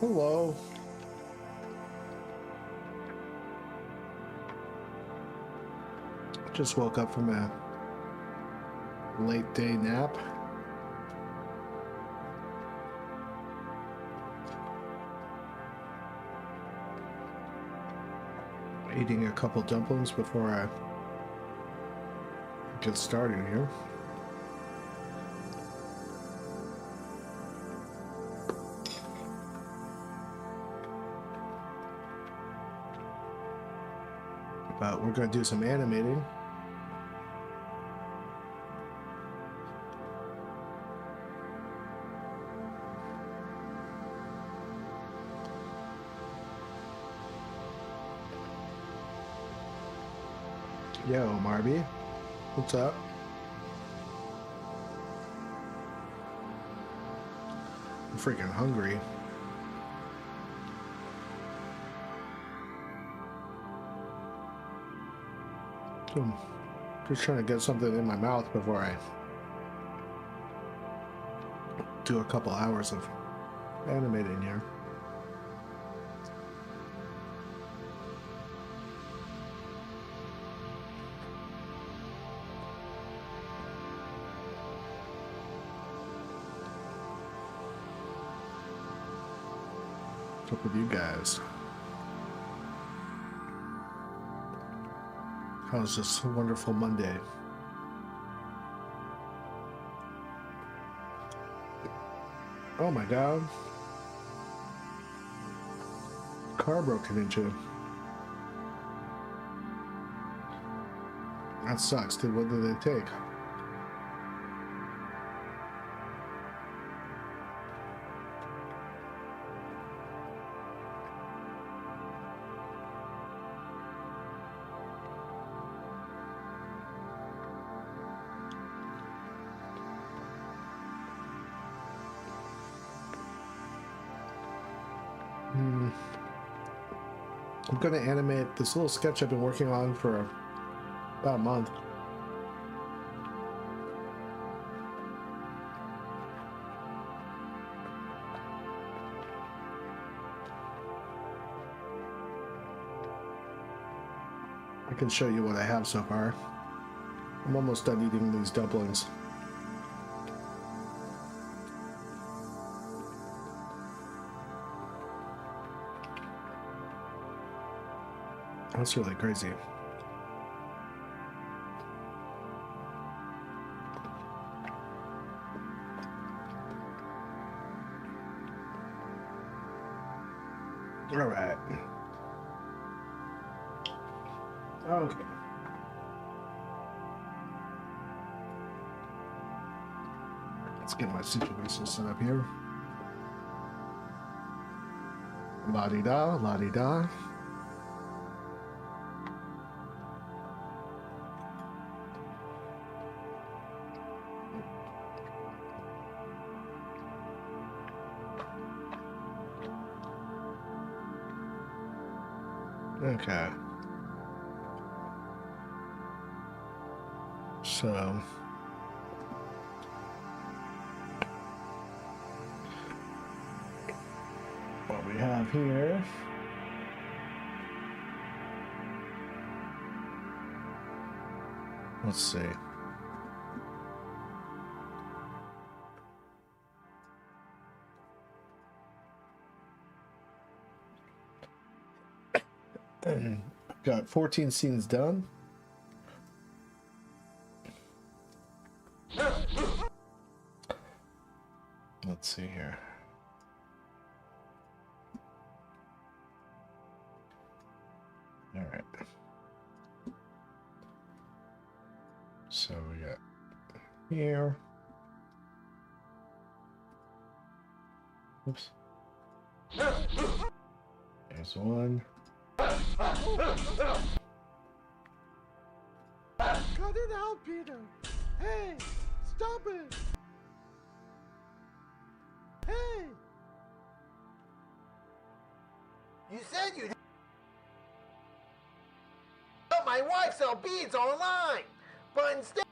Hello. Just woke up from a late day nap. Eating a couple dumplings before I get started here. But we're going to do some animating. Yo, Marby, what's up? I'm freaking hungry. So I'm just trying to get something in my mouth before I do a couple hours of animating here. What's up with you guys? How's this wonderful Monday? Oh my god. Car broken into. That sucks, dude. What did they take? I'm going to animate this little sketch I've been working on for about a month. I can show you what I have so far. I'm almost done eating these dumplings. That's really crazy. All right. Okay. Let's get my situation set up here. La-di-da, la-di-da. Okay. So what we have here, let's see. Got 14 scenes done. Let's see here. All right. So we got here. Oops. There's one. Cut it out, Peter! Hey! Stop it! Hey! You said you'd help my wife sell beads online, but instead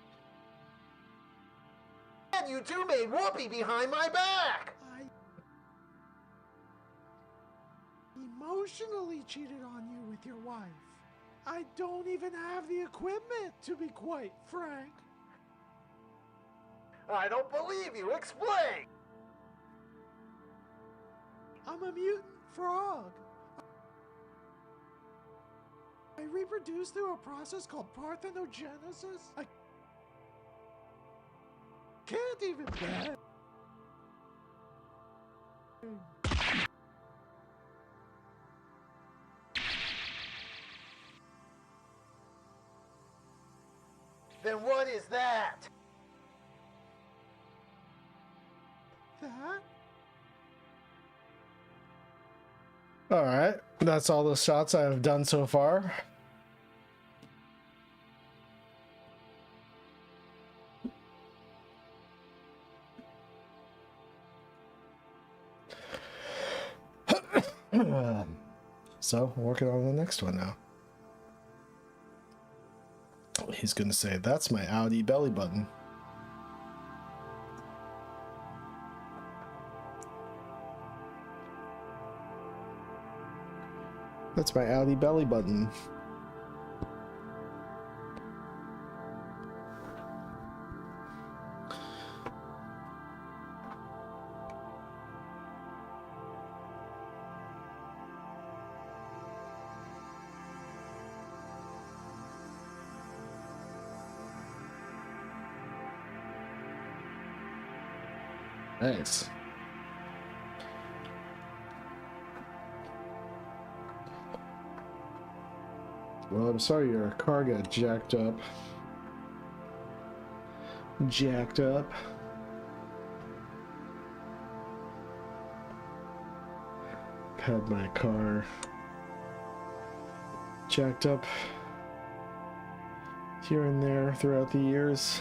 you two made whoopee behind my back. emotionally cheated on you with your wife. I don't even have the equipment, to be quite frank. I don't believe you. Explain. I'm a mutant frog. I reproduce through a process called parthenogenesis. I can't even beg. Then what is that? That? All right, that's all the shots I have done so far. So, working on the next one now. He's gonna say, "That's my Audi belly button." That's my Audi belly button. Nice. Well, I'm sorry your car got jacked up. Had my car jacked up here and there throughout the years.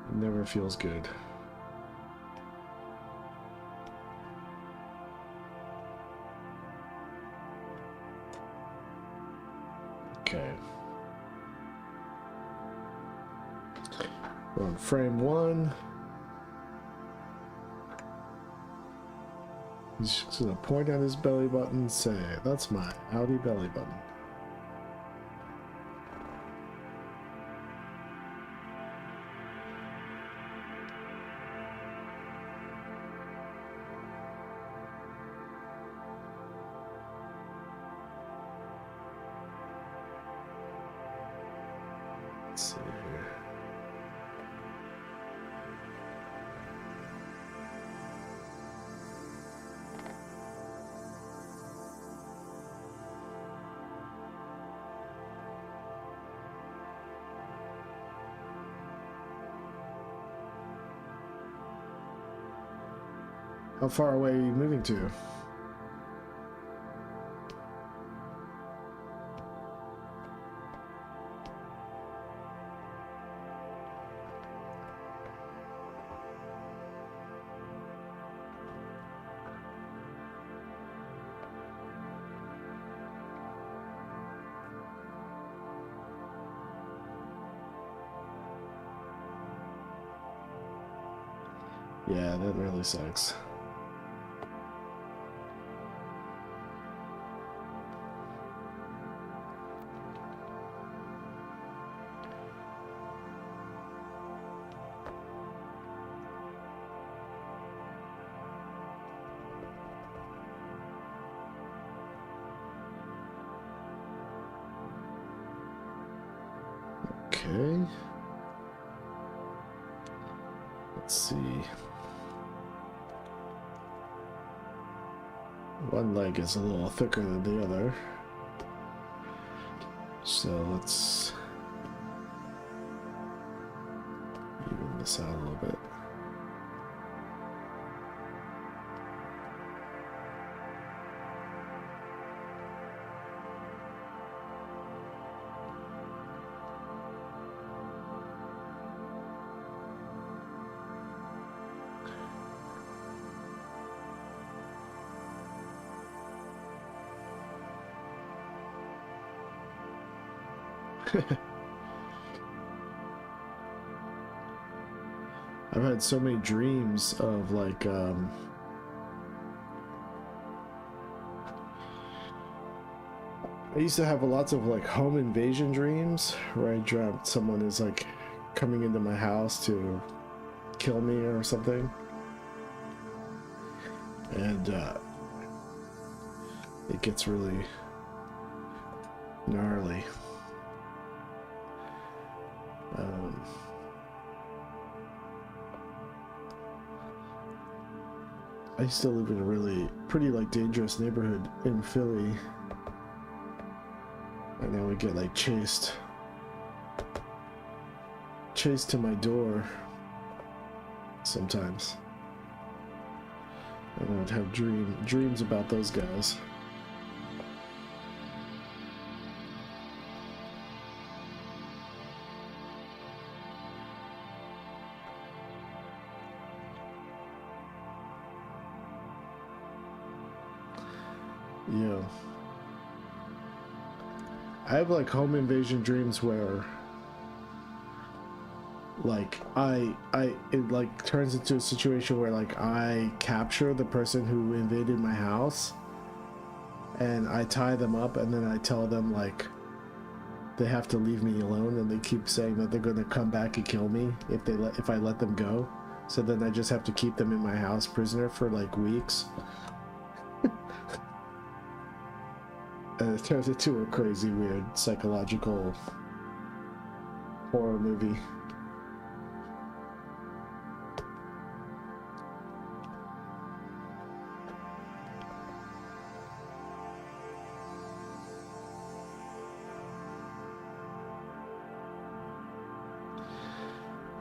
It never feels good. Okay. We're on frame 1. He's just gonna point at his belly button and say, "That's my Audi belly button." Let's see here. How far away are you moving to? Yeah, that really sucks. Okay. Let's see. One leg is a little thicker than the other. So let's even this out a little bit. I've had so many dreams of like I used to have lots of like home invasion dreams where I dreamt someone is like coming into my house to kill me or something. And it gets really gnarly. I used to live in a really pretty like dangerous neighborhood in Philly. And I would get like chased to my door sometimes. And I would have dreams about those guys. Yeah. I have like home invasion dreams where like it like turns into a situation where like I capture the person who invaded my house and I tie them up and then I tell them like they have to leave me alone, and they keep saying that they're going to come back and kill me if I let them go. So then I just have to keep them in my house prisoner for like weeks. And it turns into a crazy, weird, psychological horror movie.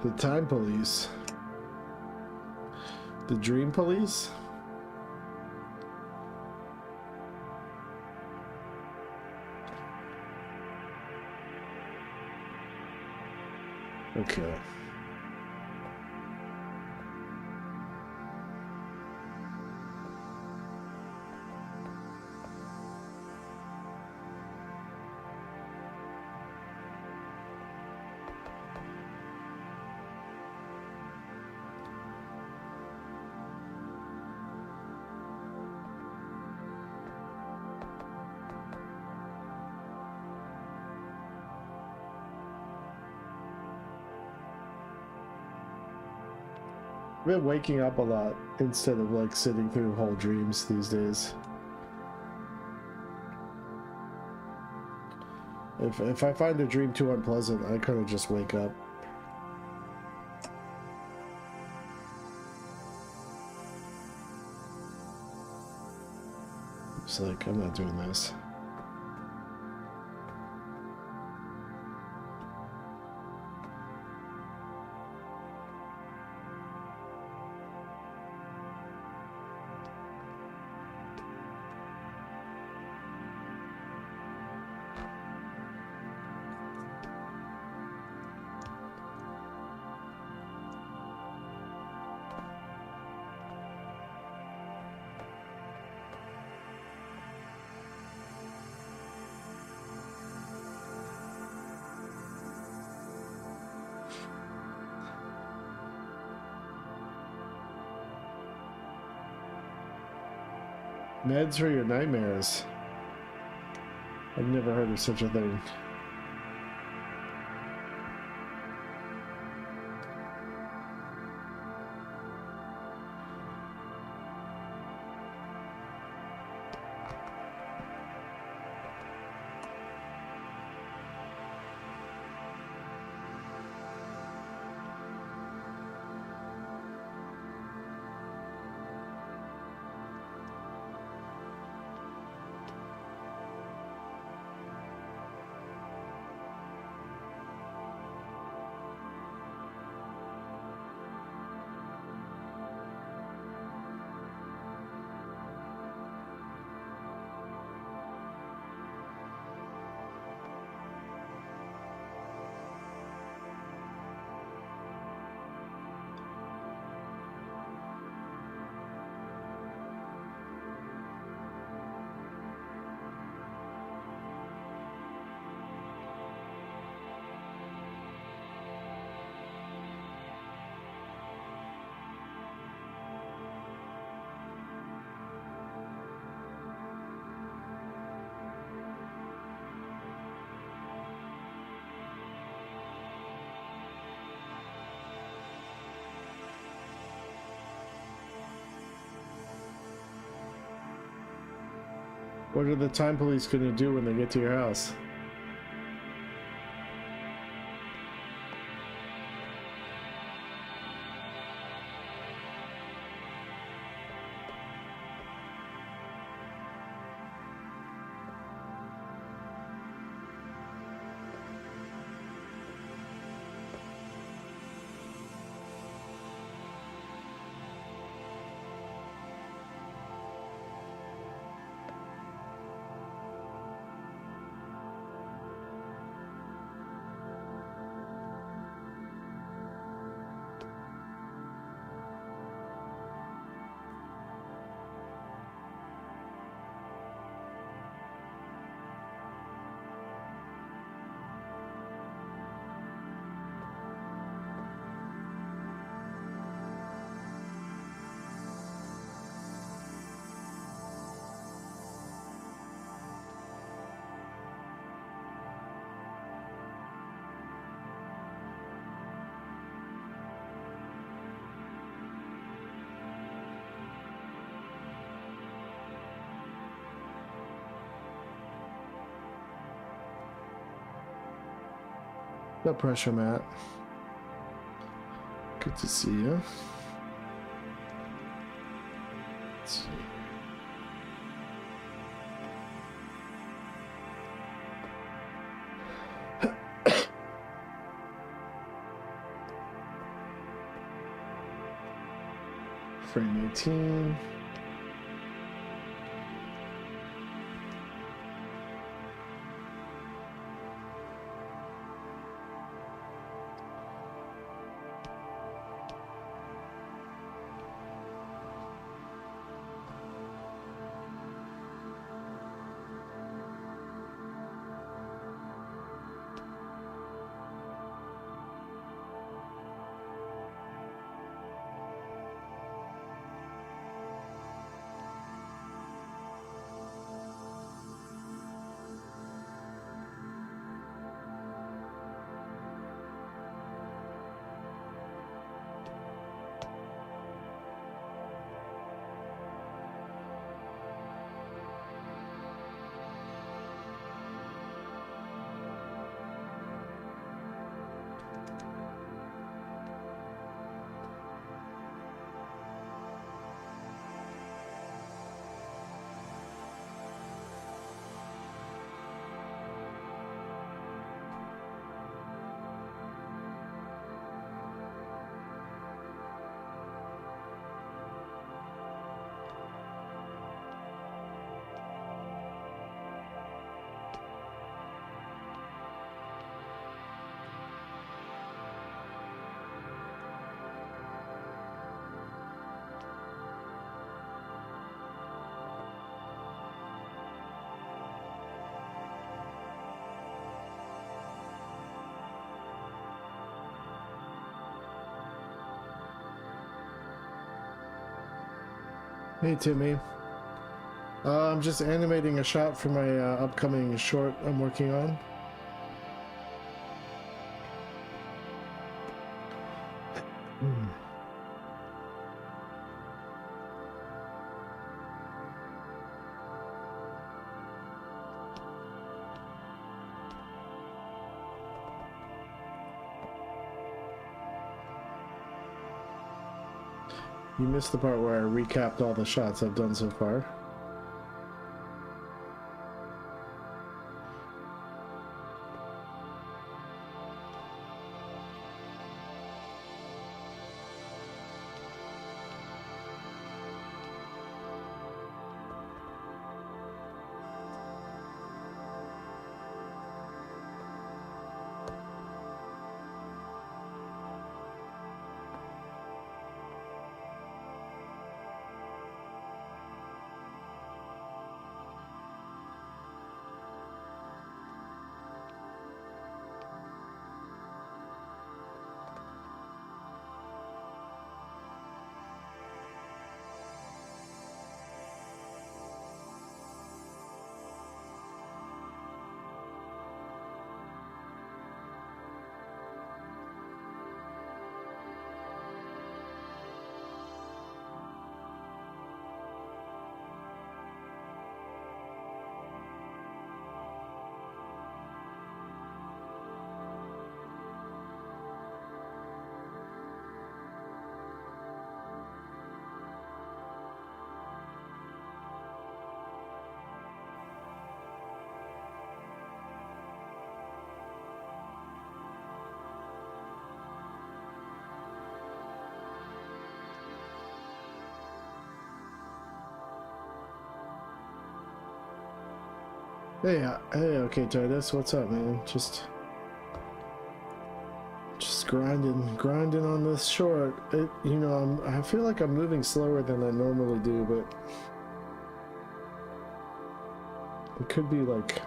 The Time Police. The Dream Police? Okay. I've been waking up a lot instead of like sitting through whole dreams these days. If I find a dream too unpleasant, I kind of just wake up. It's like, I'm not doing this. Meds for your nightmares. I've never heard of such a thing. What are the time police gonna do when they get to your house? No pressure, Matt. Good to see you. Let's see. Frame 18. Hey Timmy, I'm just animating a shot for my upcoming short I'm working on. You missed the part where I recapped all the shots I've done so far. Hey, okay, Titus, what's up, man? Just grinding on this short. I feel like I'm moving slower than I normally do, but it could be like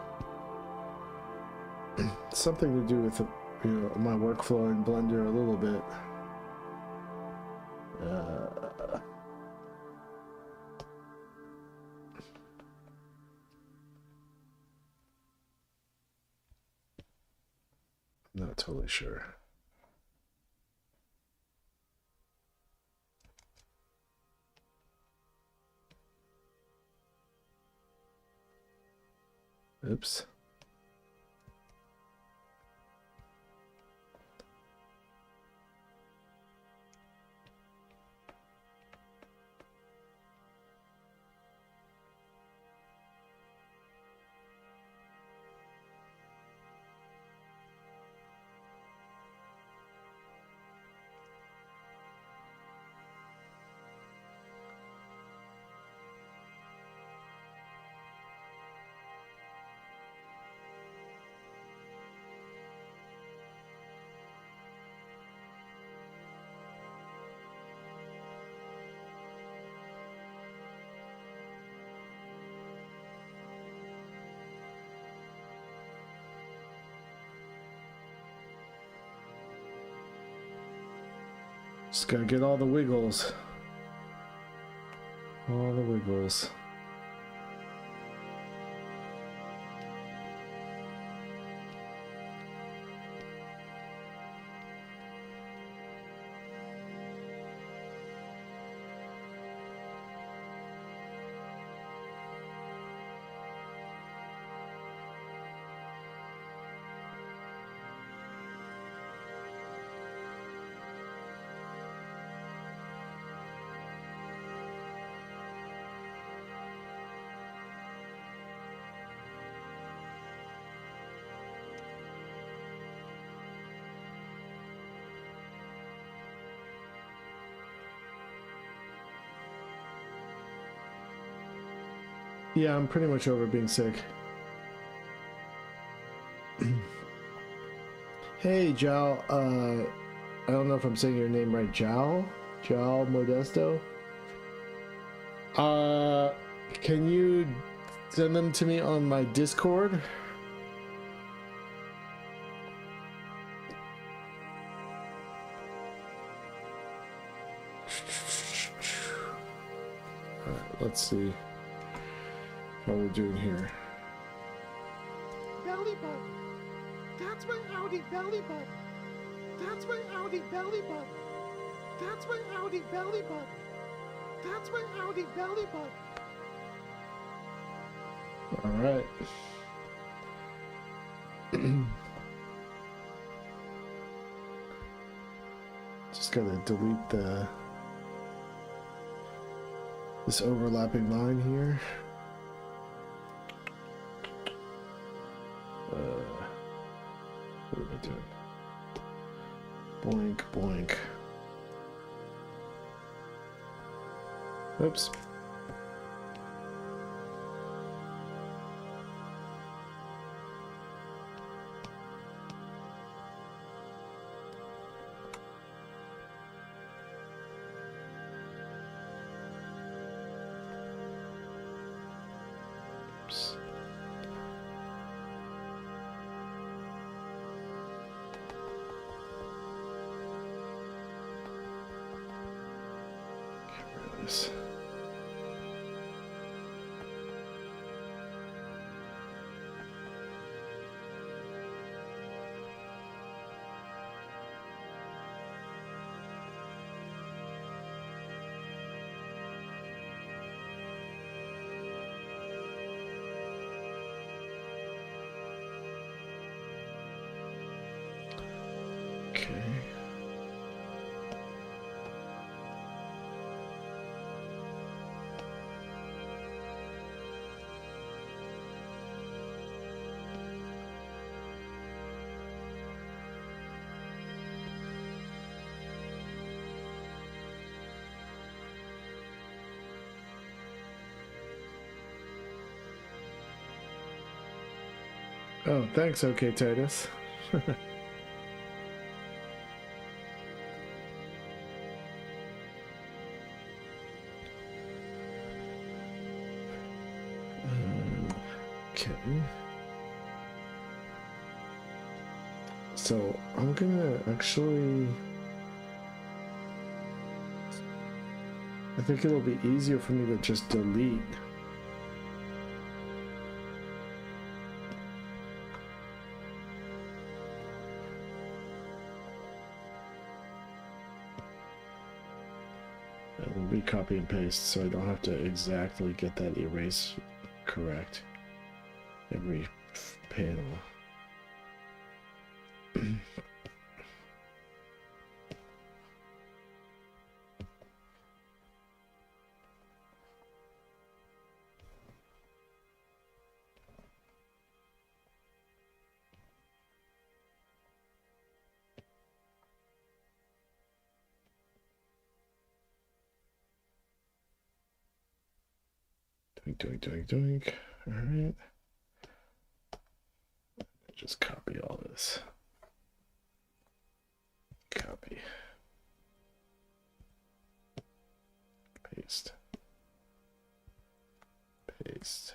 something to do with my workflow in Blender a little bit. I'm not totally sure. Oops. Just gotta get all the wiggles. All the wiggles. Yeah, I'm pretty much over being sick. Hey, Jal, I don't know if I'm saying your name right, Jal Modesto. Can you send them to me on my Discord? Alright, let's see how we're doing here. Belly button. That's my Audi belly button. That's my Audi belly button. That's my Audi belly button. That's my Audi belly button. All right. Just gotta delete this overlapping line here. What am I doing? Boink, boink. Oops. Oops. Get rid of this. Okay. Oh, thanks, okay, Titus. Okay. So I'm gonna actually. I think it'll be easier for me to just delete. And recopy and paste so I don't have to exactly get that erase correct every panel. Doink. All right. Just copy all this. Copy. Paste. Paste.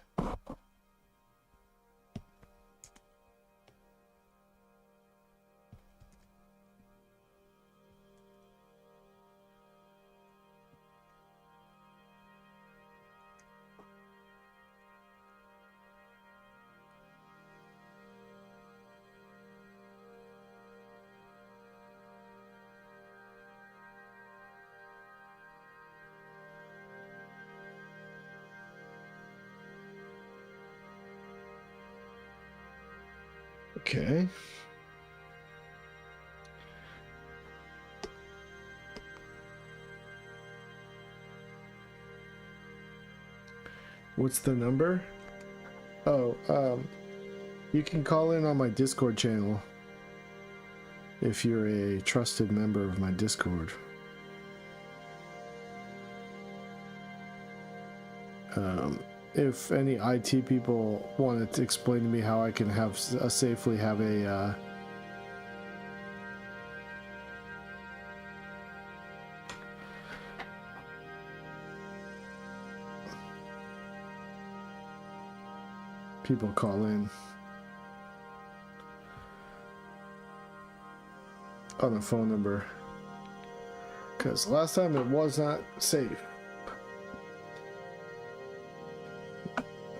Okay. What's the number? Oh, you can call in on my Discord channel if you're a trusted member of my Discord. If any IT people wanted to explain to me how I can have safely have a people call in on a phone number, because last time it was not safe.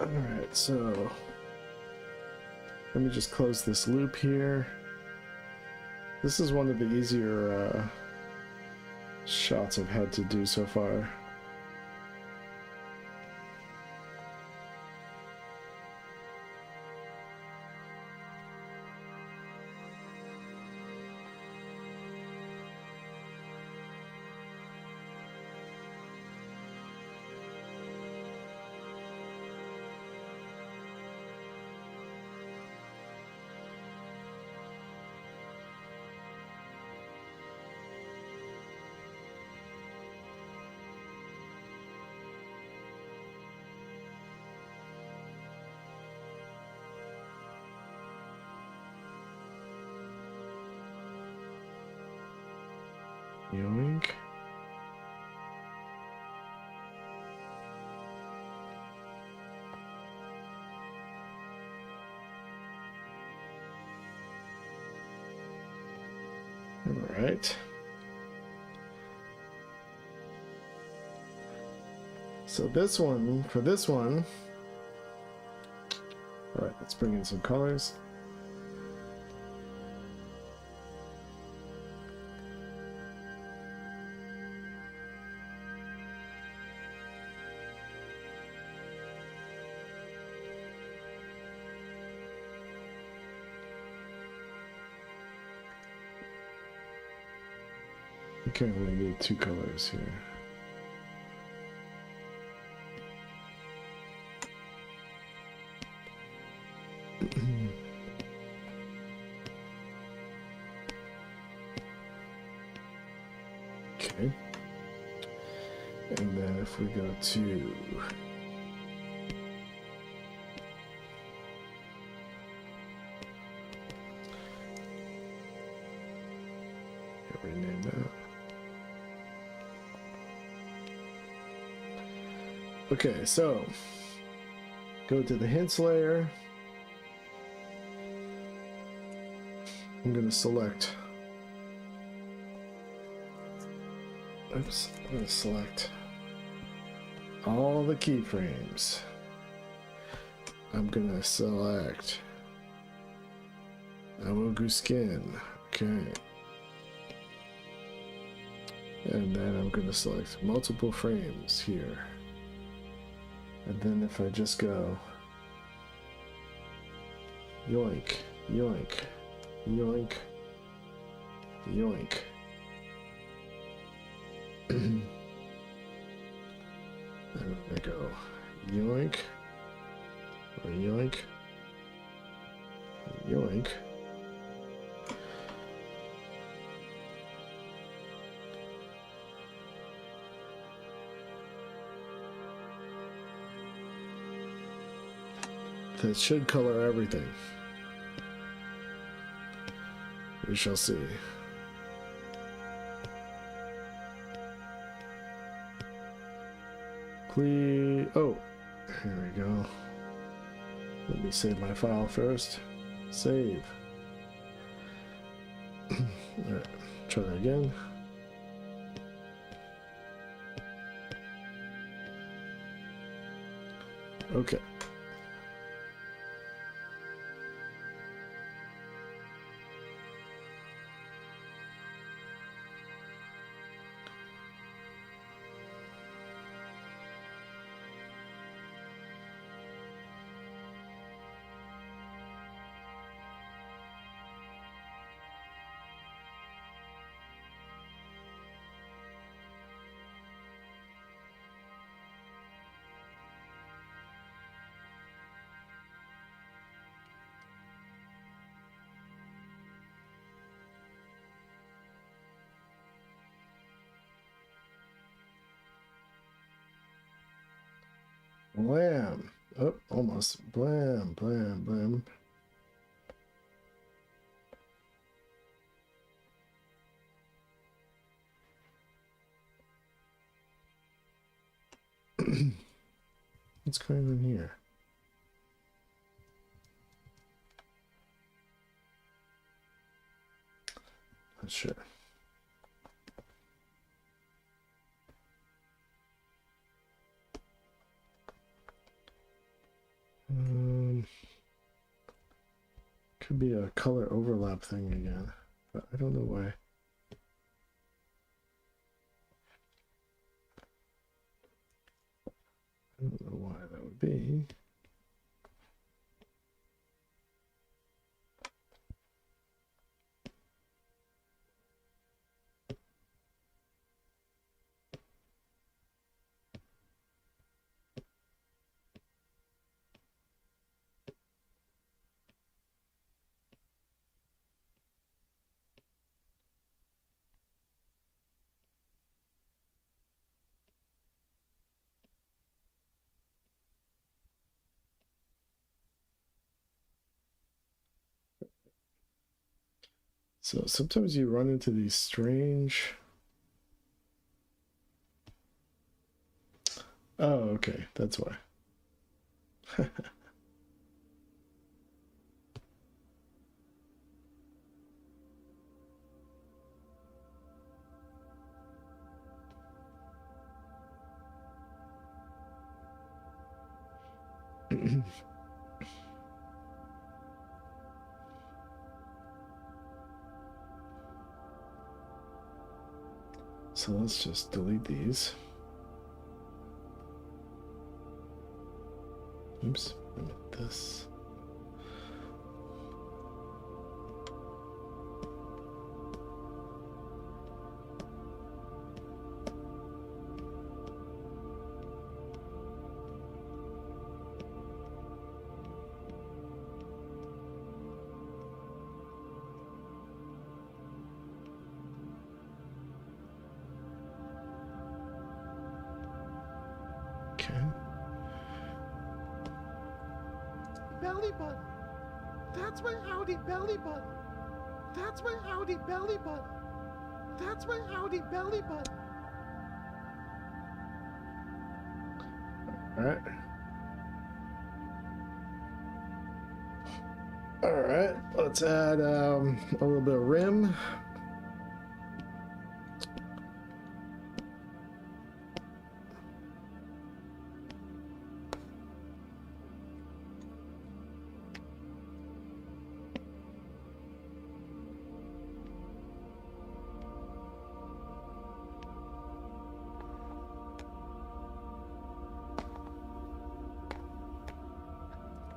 Alright, so let me just close this loop here. This is one of the easier shots I've had to do so far. Yoink. All right. So this one, for this one, all right, let's bring in some colors. Okay, we need two colors here. Okay. And then if we go to Okay, so go to the hints layer. I'm gonna select. Oops, I'm gonna select all the keyframes. I'm gonna select Awogu skin. Okay. And then I'm gonna select multiple frames here. And then if I just go yoink, yoink, yoink, yoink. Then I go yoink, or yoink, yoink. That should color everything. We shall see. Please. Oh, here we go. Let me save my file first. Save. Alright, try that again. Okay. Blam. Oh, almost. Blam, blam, blam. What's going on here? Not sure. Could be a color overlap thing again, but I don't know why. I don't know why that would be. So sometimes you run into these strange... Oh, okay, that's why. So let's just delete these. Oops, this. Okay. Belly button. That's my Audi belly button. That's my Audi belly button. That's my Audi belly button. Alright. Alright, let's add a little bit of rim.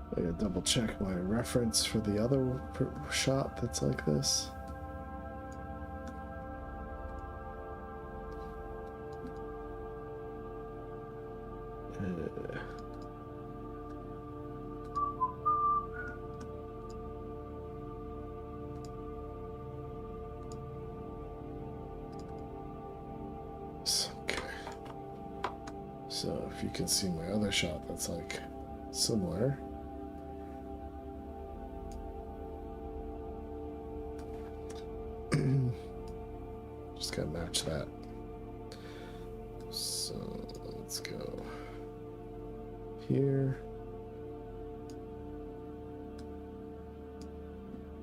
I gotta double check my reference for the other shot that's like this. Okay. So if you can see my other shot that's like similar. Just gotta match that. So let's go here.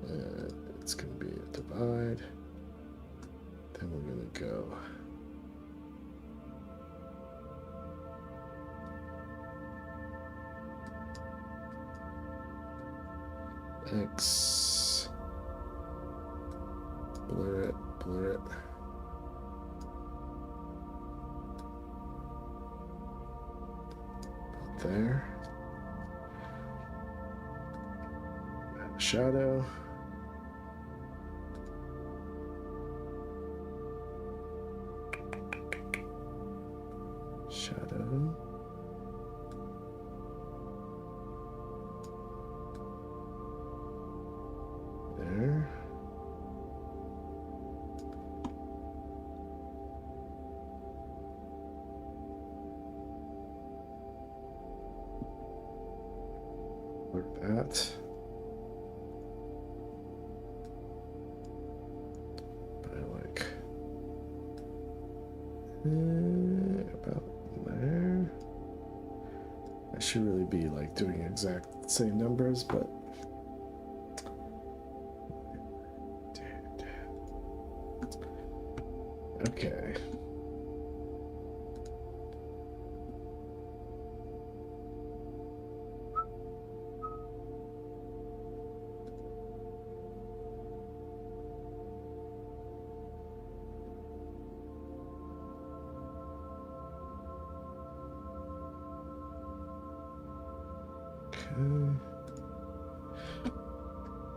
And it's gonna be a divide. Then we're gonna go X, blur it, blur it. About there. Add a shadow. Shadow. There. Like that. By like about there. I should really be like doing exact same numbers, but okay.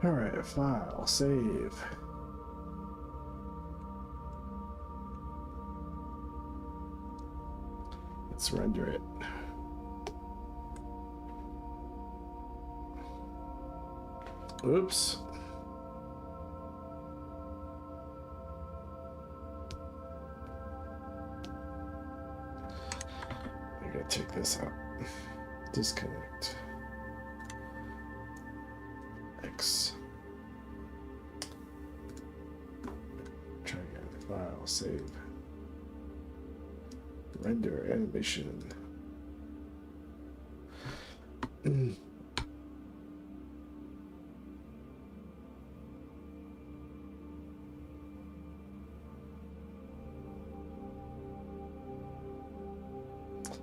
All right, file, save. Let's render it. Oops. I gotta take this out. Disconnect. X. Try again. File, save. Render animation.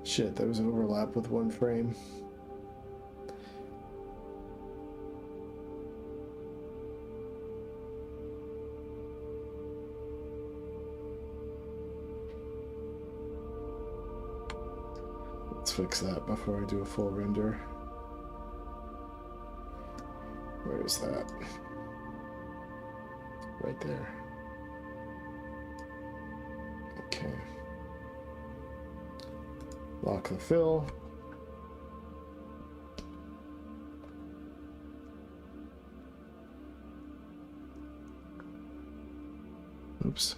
Shit, there was an overlap with one frame. Let's fix that before I do a full render. Where is that? Right there. Okay. Lock the fill. Oops.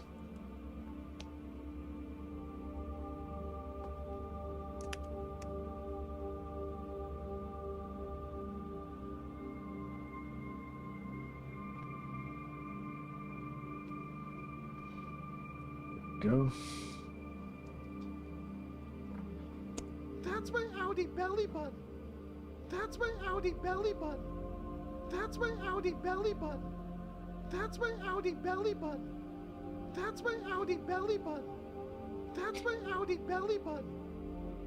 That's That's my Audi belly button. That's my Audi belly button. That's my Audi belly button. That's my Audi belly button. That's my Audi belly button. That's my Audi belly button.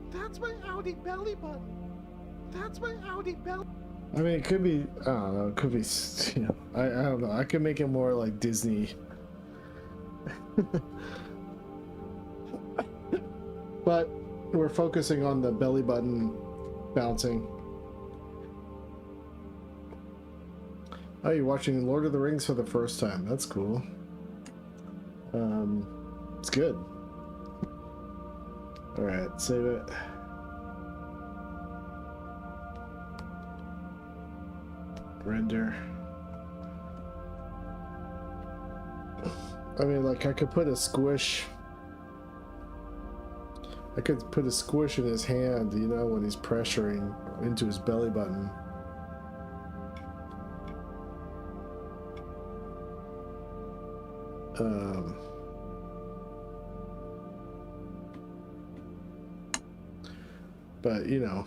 That's my Audi belly button. That's my Audi belly. I mean, it could be, I don't know, it could be, you know, I don't know. I could make it more like Disney. But we're focusing on the belly button bouncing. Oh, you're watching Lord of the Rings for the first time. That's cool. It's good. Alright, save it. Render. I mean, like, I could put a squish. I could put a squish in his hand, you know, when he's pressuring into his belly button. But, you know.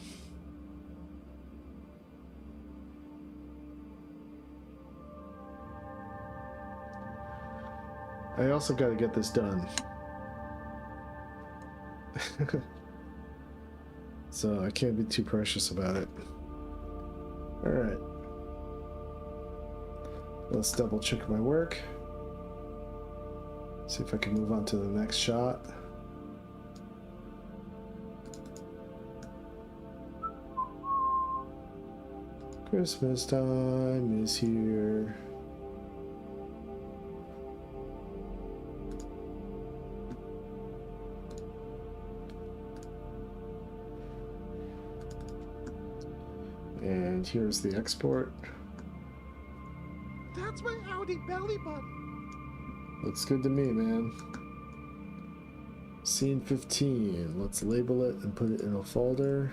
I also got to get this done. So I can't be too precious about it. Alright. Let's double check my work. See if I can move on to the next shot. Christmas time is here. And here's the export. That's my Audi belly button. Looks good to me, man. Scene 15. Let's label it and put it in a folder.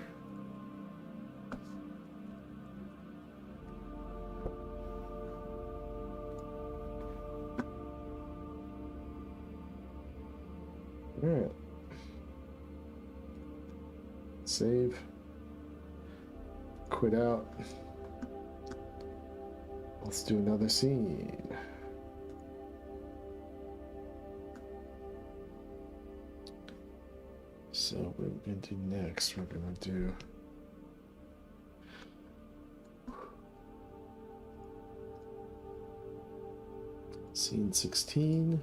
Alright. Save. Quit out. Let's do another scene. So what we're going to do next, we're going to do scene 16.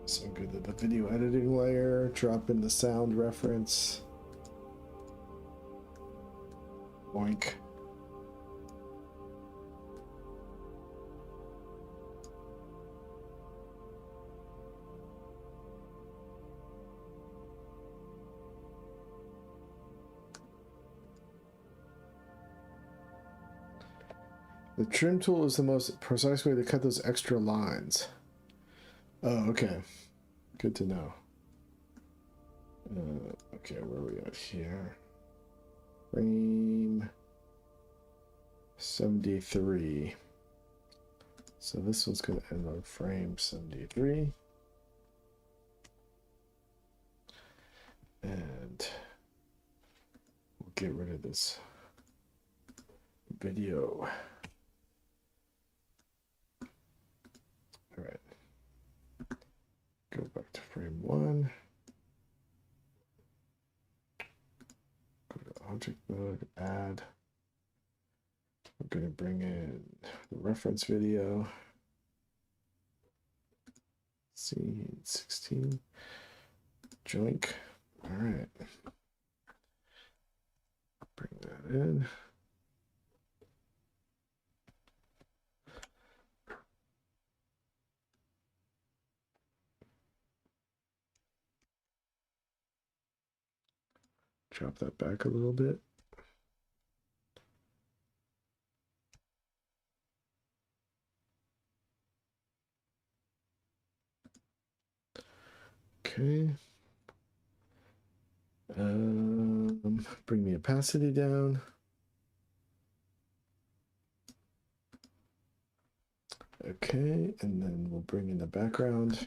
So go to the video editing layer, drop in the sound reference. Boink. The trim tool is the most precise way to cut those extra lines. Oh, okay. Good to know. Okay, where are we at here? Frame 73. So this one's going to end on frame 73. And we'll get rid of this video. All right. Go back to frame 1. Go to object mode, add. We're going to bring in the reference video. Scene 16. Joink. All right. Bring that in. Drop that back a little bit. Okay. Bring the opacity down. Okay, and then we'll bring in the background.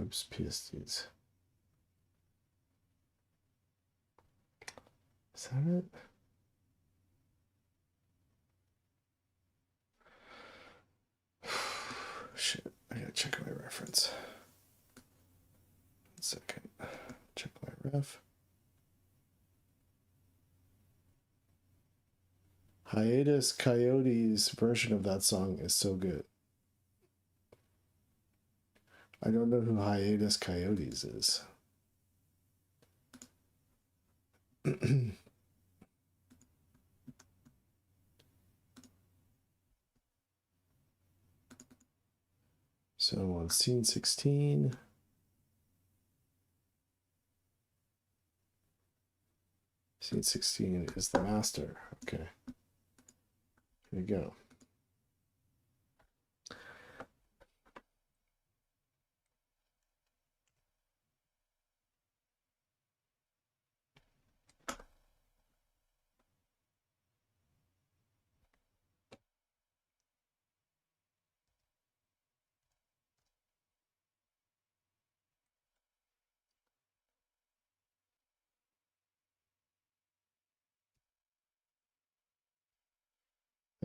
Oops, PSDs. Is that it? Shit, I gotta check my reference. 1 second. Check my ref. Hiatus Coyote's version of that song is so good. I don't know who Hiatus Coyotes is. So on scene 16. Scene 16 is the master. Okay. Here we go.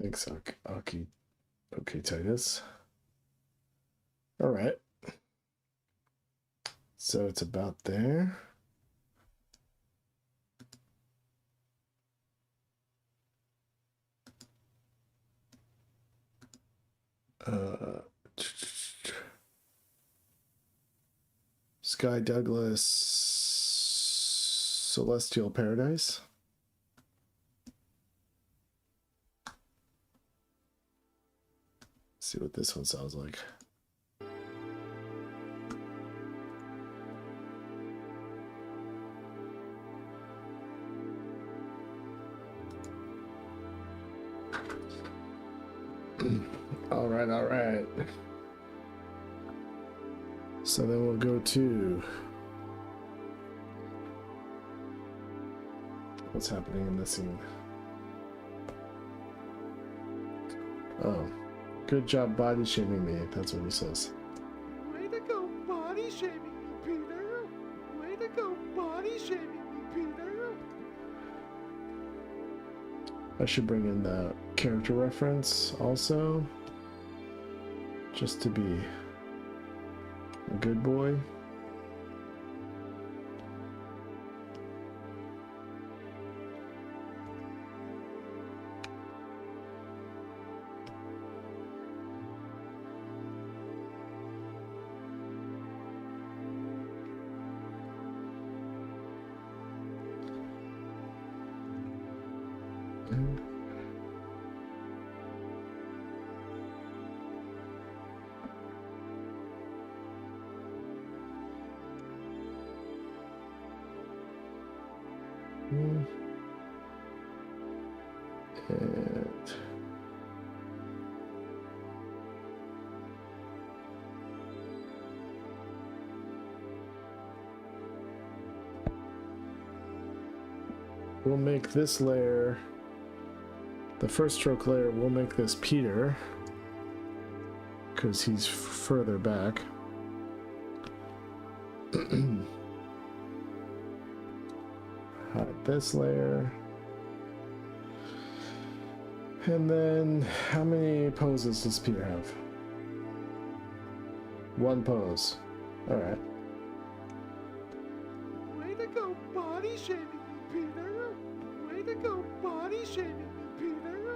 Thanks, Aki. Okay, Titus. All right. So it's about there. Sky Douglas, Celestial Paradise. See what this one sounds like. All right. So then we'll go to what's happening in this scene. Oh, good job body shaming me. That's what he says. Way to go body shaming me, Peter. Way to go body shaming me, Peter. I should bring in the character reference also, just to be a good boy. And we'll make this layer, the first stroke layer, we'll make this Peter, because he's further back. Hide this layer. And then, how many poses does Peter have? One pose. Alright. Way to go body shaming me, Peter. Way to go body shaming me, Peter.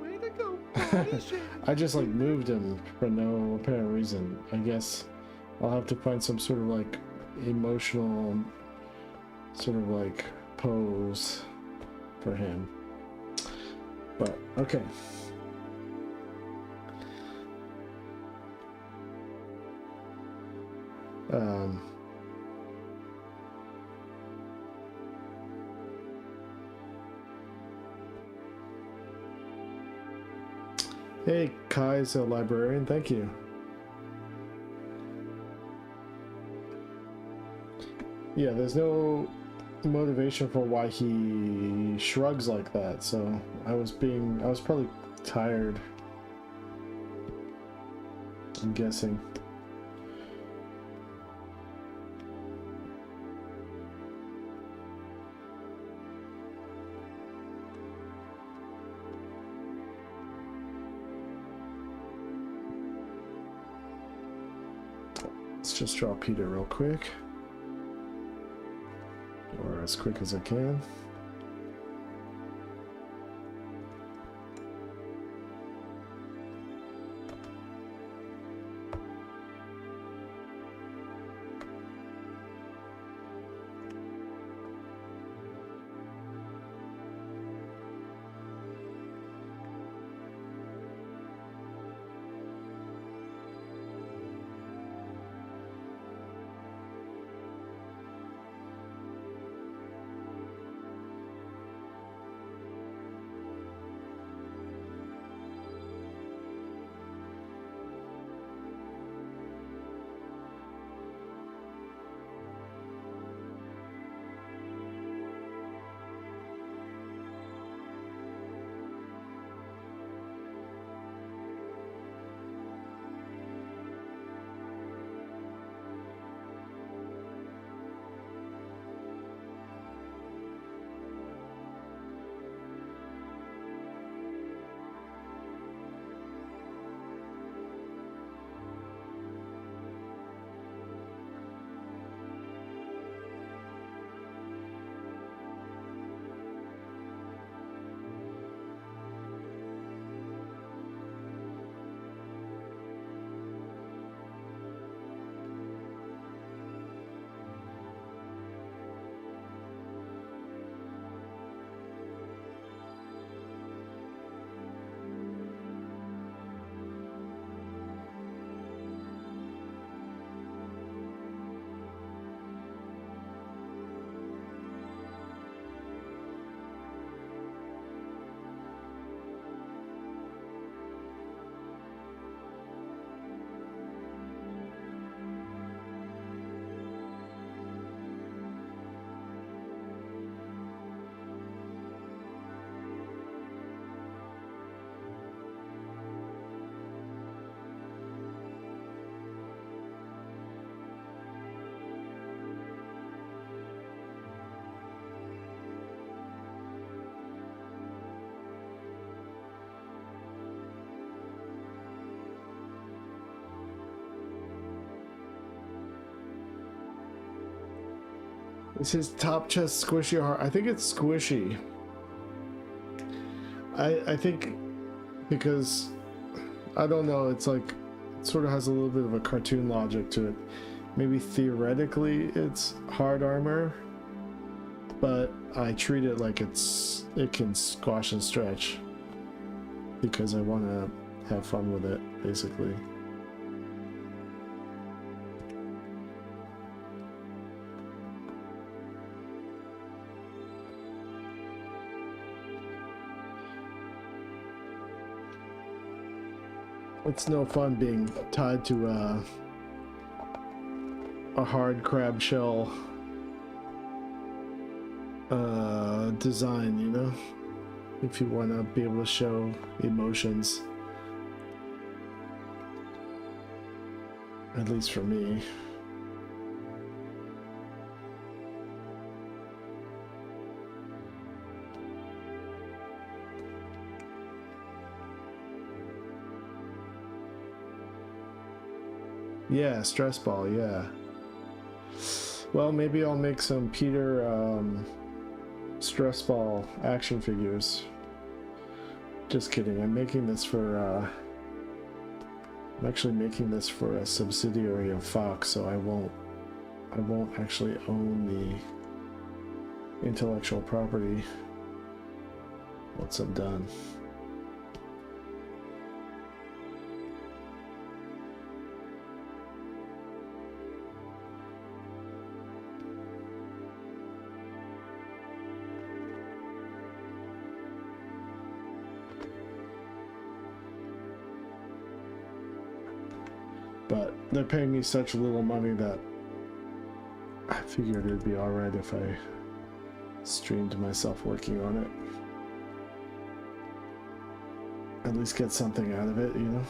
Way to go body shaming me. I just like moved him for no apparent reason. I guess I'll have to find some sort of like emotional sort of like pose for him. But okay. Hey, Kai's a librarian, thank you. Yeah, there's no motivation for why he shrugs like that, so I was probably tired I'm guessing. Let's just draw Peter real quick. Or as quick as I can. Is his top chest squishy or hard? I think it's squishy. I think because I don't know, it's like it sort of has a little bit of a cartoon logic to it. Maybe theoretically it's hard armor, but I treat it like it can squash and stretch because I want to have fun with it, basically. It's no fun being tied to a hard crab shell design, you know? If you want to be able to show emotions. At least for me. Yeah, stress ball, yeah. Well, maybe I'll make some Peter stress ball action figures. Just kidding. I'm making this for I'm actually making this for a subsidiary of Fox, so I won't actually own the intellectual property once I'm done. But they're paying me such little money that I figured it'd be alright if I streamed myself working on it. At least get something out of it, you know?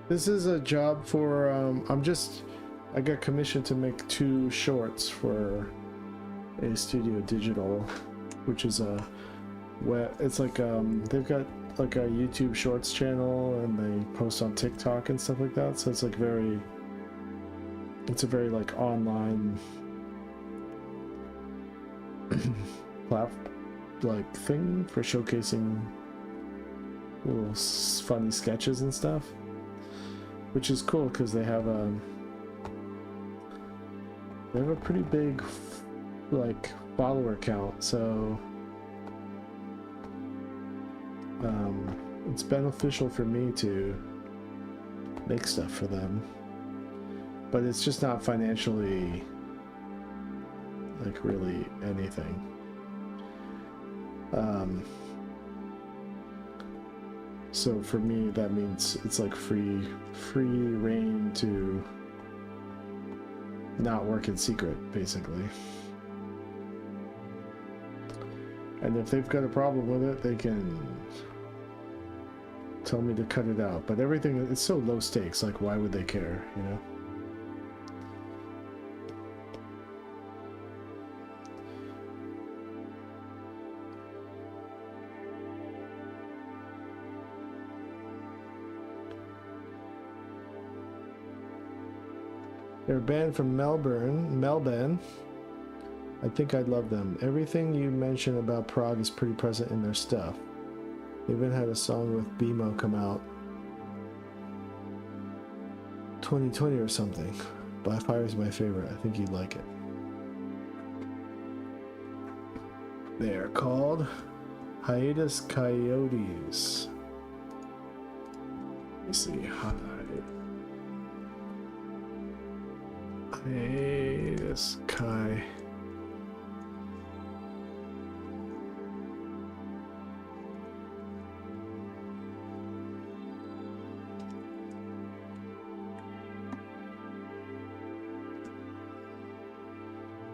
This is a job for I got commissioned to make 2 shorts for a Studio Digital, which is a it's like they've got like a YouTube Shorts channel and they post on TikTok and stuff like that. So it's like it's a very like online like thing for showcasing little funny sketches and stuff, which is cool because they have a pretty big like follower count, so it's beneficial for me to make stuff for them, but it's just not financially like really anything. So for me that means it's like free reign to not work in secret, basically. And if they've got a problem with it, they can tell me to cut it out. But everything, it's so low stakes, like why would they care, you know? They're banned from Melbourne. I think I'd love them. Everything you mention about Prague is pretty present in their stuff. They even had a song with BMO come out 2020 or something. Blackfire is my favorite. I think you'd like it. They are called Hiatus Coyotes. Let me see. Hiatus Coyotes.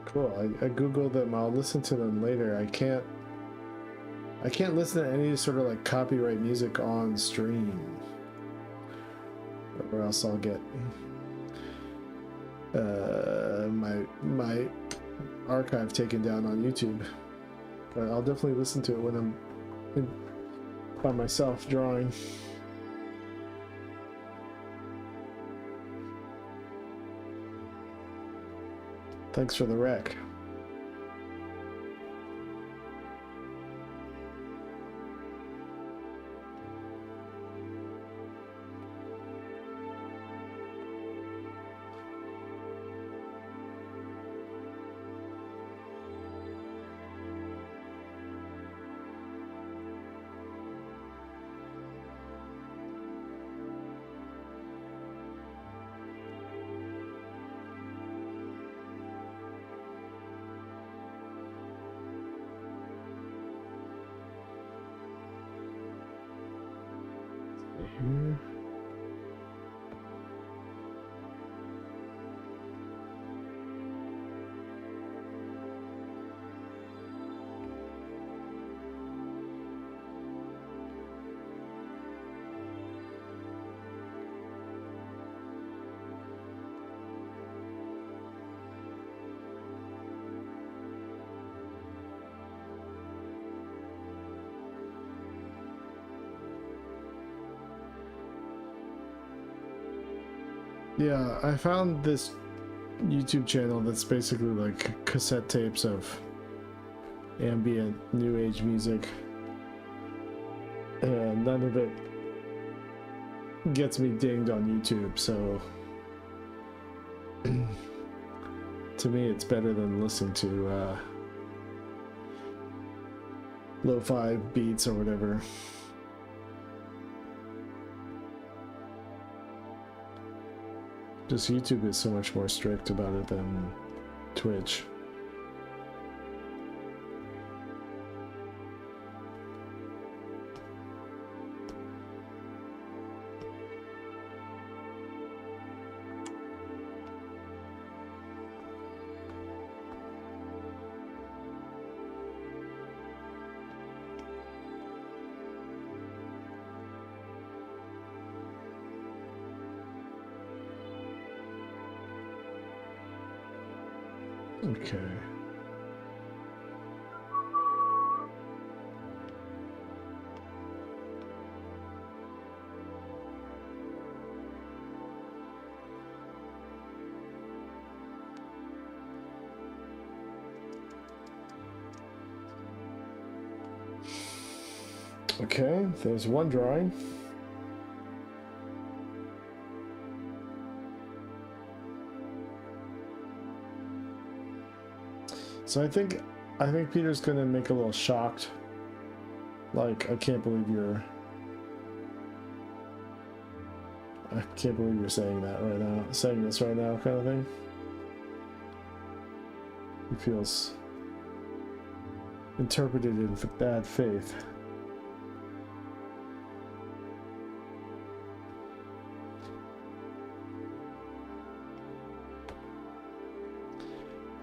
Cool. I googled them. I'll listen to them later. I can't listen to any sort of like copyright music on stream, or else I'll get my archive taken down on YouTube. But I'll definitely listen to it when I'm by myself drawing. Thanks for the rec. Here. Yeah, I found this YouTube channel that's basically like cassette tapes of ambient new age music, and none of it gets me dinged on YouTube, so to me it's better than listening to lo-fi beats or whatever. Just YouTube is so much more strict about it than Twitch. Okay. Okay, there's one drawing. So I think Peter's gonna make a little shocked. Like, I can't believe you're saying that right now, saying this right now kind of thing. He feels interpreted in bad faith.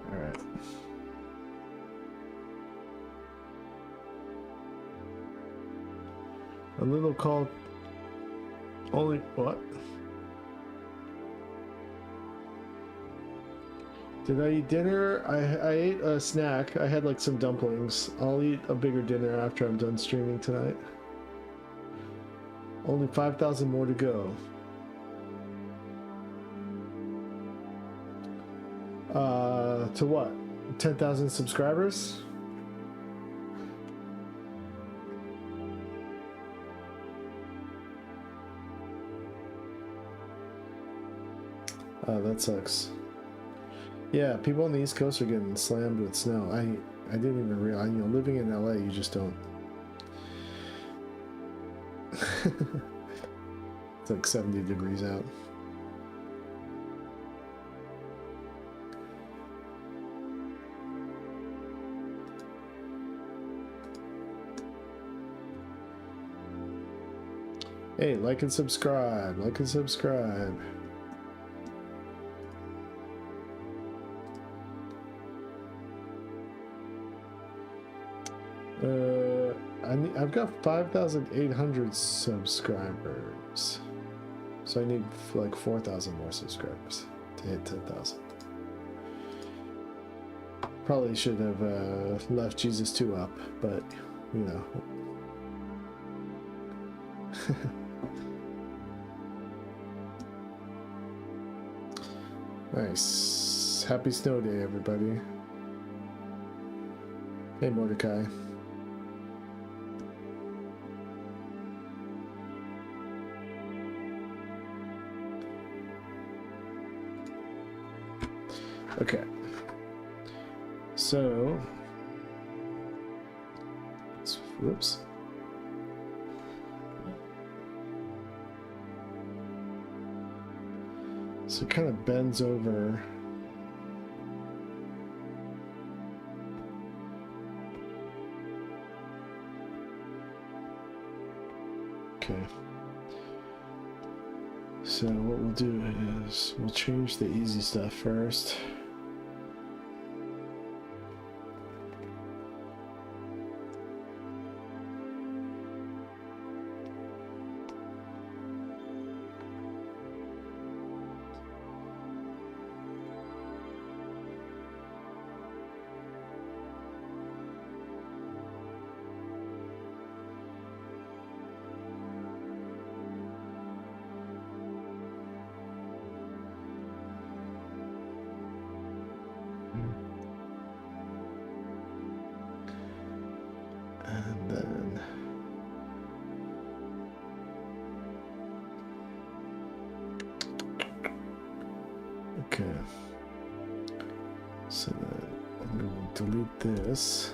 All right. A little called only what? Did I eat dinner? I ate a snack. I had like some dumplings. I'll eat a bigger dinner after I'm done streaming tonight. Only 5,000 more to go. To what? 10,000 subscribers? That sucks. Yeah, people on the East Coast are getting slammed with snow. I didn't even realize, you know, living in LA, you just don't. It's like 70 degrees out. Hey, like and subscribe, like and subscribe. I've got 5,800 subscribers, so I need like 4,000 more subscribers to hit 10,000. Probably should have left Jesus 2 up, but you know. Nice. Happy snow day, everybody. Hey, Mordecai. Okay. So, whoops. So it kind of bends over. Okay. So what we'll do is we'll change the easy stuff first. And then okay, so I'm going to delete this.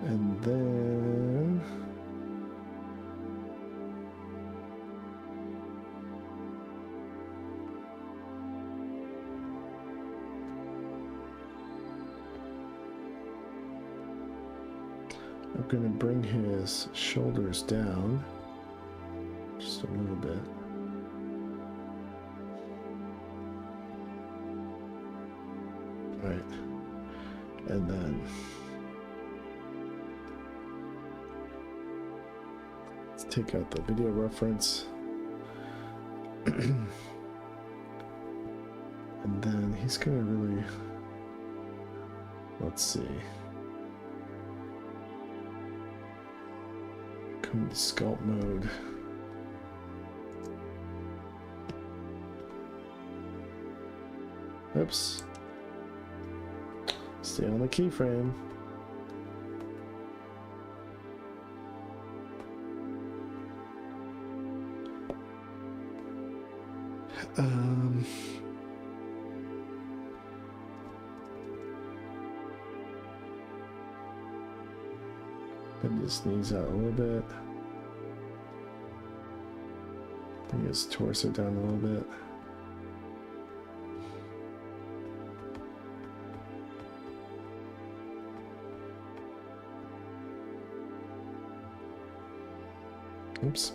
And then I'm going to bring his shoulders down just a little bit. Right. And then let's take out the video reference. And then he's gonna really, let's see, come to sculpt mode. Oops. Stay on the keyframe. Bend his knees out a little bit. Bring his torso down a little bit. Oops.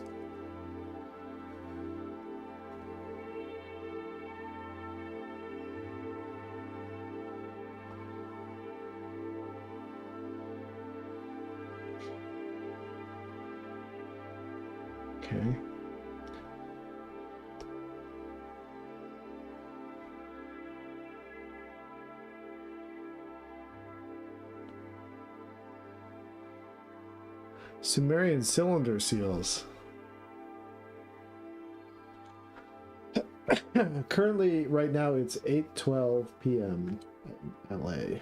Okay. Sumerian cylinder seals. Currently, right now, it's 8:12 p.m. in LA.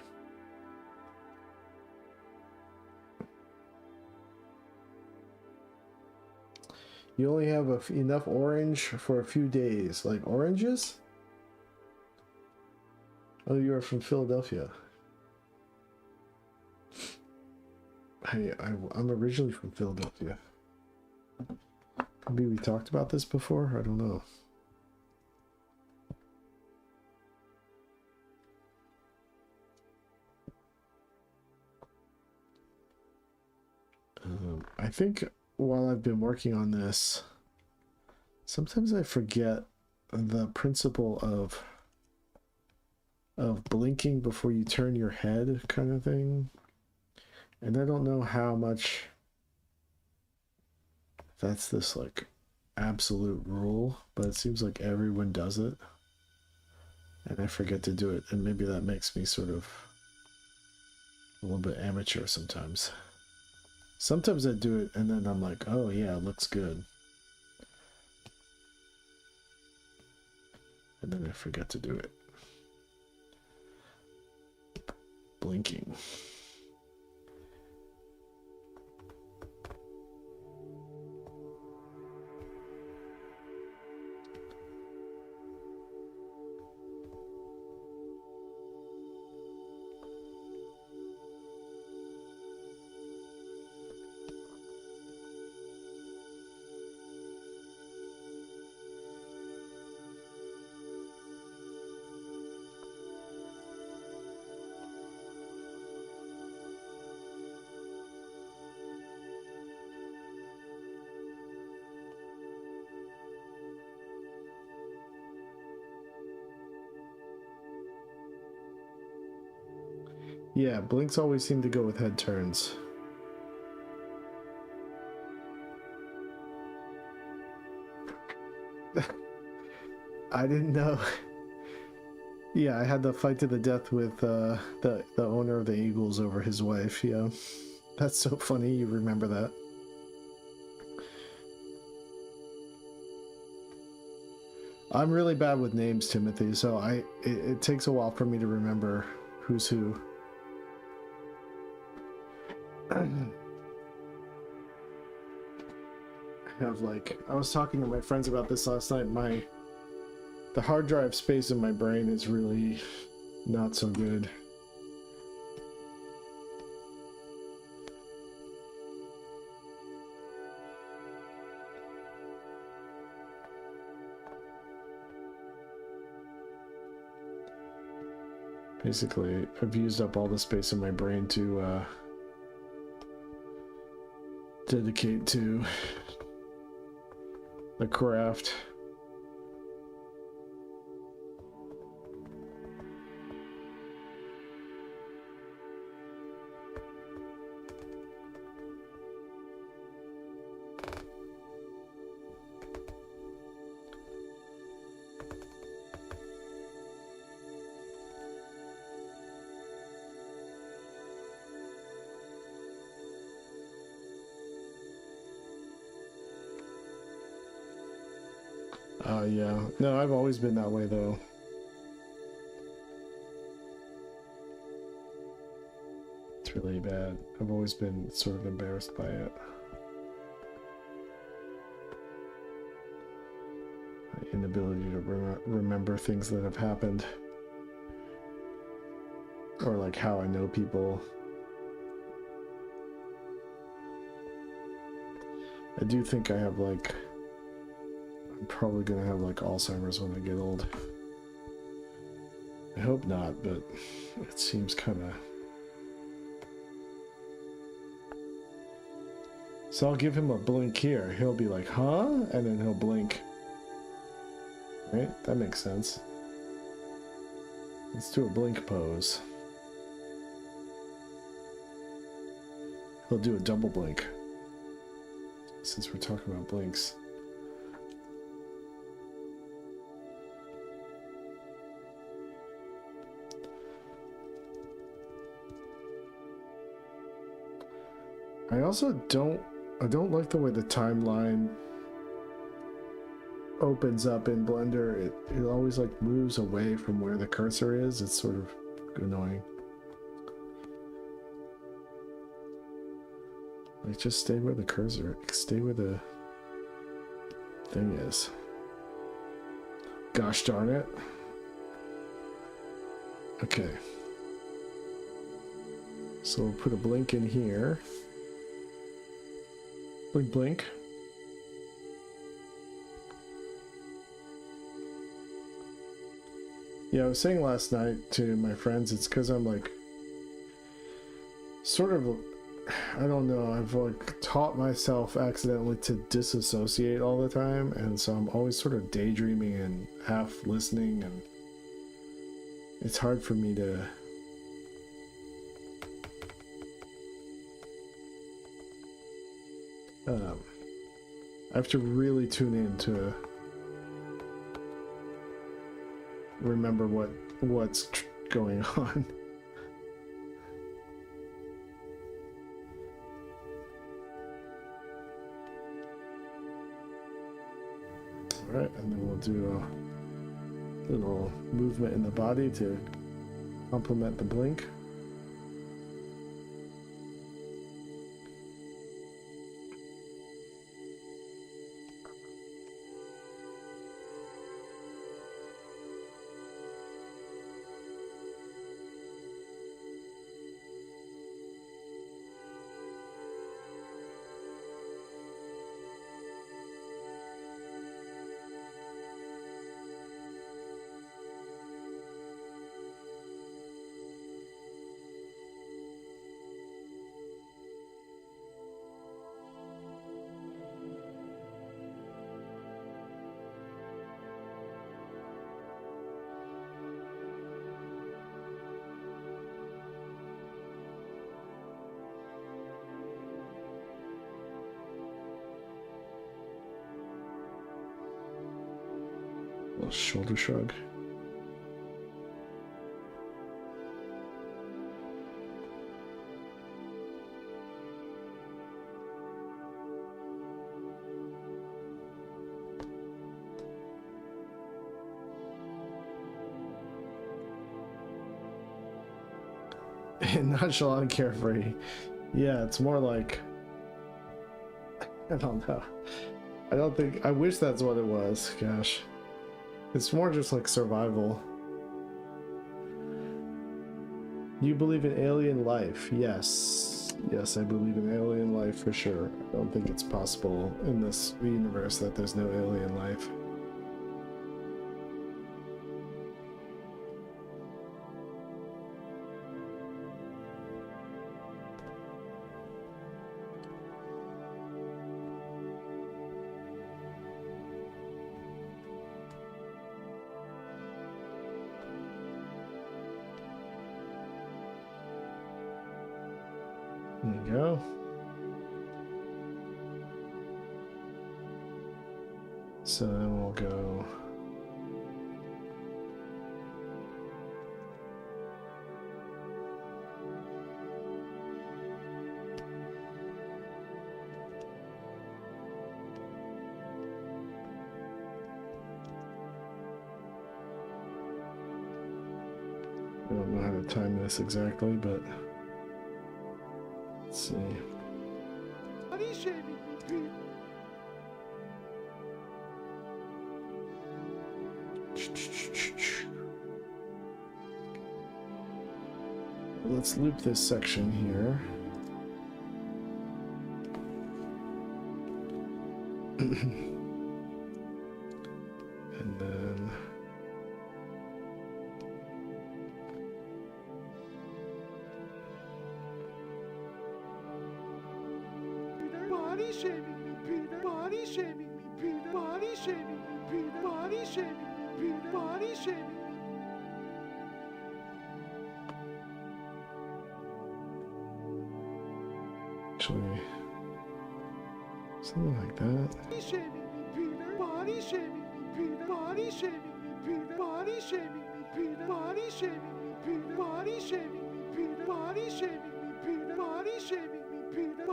You only have enough orange for a few days. Like oranges? Oh, you are from Philadelphia. I'm originally from Philadelphia. Maybe we talked about this before? I don't know. I think while I've been working on this, sometimes I forget the principle of blinking before you turn your head kind of thing. And I don't know how much that's this like absolute rule, but it seems like everyone does it. And I forget to do it. And maybe that makes me sort of a little bit amateur sometimes. Sometimes I do it and then I'm like, oh yeah, it looks good. And then I forget to do it. Blinking. Yeah, blinks always seem to go with head turns. I didn't know. Yeah, I had the fight to the death with the owner of the Eagles over his wife. Yeah, that's so funny. You remember that? I'm really bad with names, Timothy. So it takes a while for me to remember who's who. I was talking to my friends about this last night. The hard drive space in my brain is really not so good. Basically, I've used up all the space in my brain to dedicate to the craft. Yeah. No, I've always been that way though. It's really bad. I've always been sort of embarrassed by it. My inability to remember things that have happened. Or like how I know people. I do think I have like... I'm probably gonna have like Alzheimer's when I get old. I hope not, but it seems kind of... So I'll give him a blink here. He'll be like, huh? And then he'll blink. Right? That makes sense. Let's do a blink pose. He'll do a double blink. Since we're talking about blinks. I also don't like the way the timeline opens up in Blender. It always like moves away from where the cursor is. It's sort of annoying. Like, just stay where the cursor, stay where the thing is. Gosh darn it. Okay. So we'll put a blink in here. Blink, blink. Yeah, I was saying last night to my friends, it's because I'm like, sort of, I don't know, I've like taught myself accidentally to disassociate all the time, and so I'm always sort of daydreaming and half listening, and it's hard for me to I have to really tune in to remember what's going on. Alright, and then we'll do a little movement in the body to complement the blink. Little shoulder shrug. Nonchalant, carefree. Yeah, it's more like, I don't know. I don't think, I wish that's what it was. Gosh. It's more just like survival. You believe in alien life? Yes. Yes, I believe in alien life for sure. I don't think it's possible in this universe that there's no alien life. There you go. So then we'll go. how to time this exactly, but let's see. Body shaming me, Peter. Let's loop this section here. And then Body shaming me, Peter. Body shaming me, Peter. Body shaming me, Peter. Body shaming me, Peter. Body shaming me. actually something like that. Body shaming me, Peter. Body shaming me, Peter. Body shaming me, Peter. Body shaming me, Peter. Body shaming me, Peter. Body shaming me, Peter. Body shaming me, Peter. Body shaming me, Peter.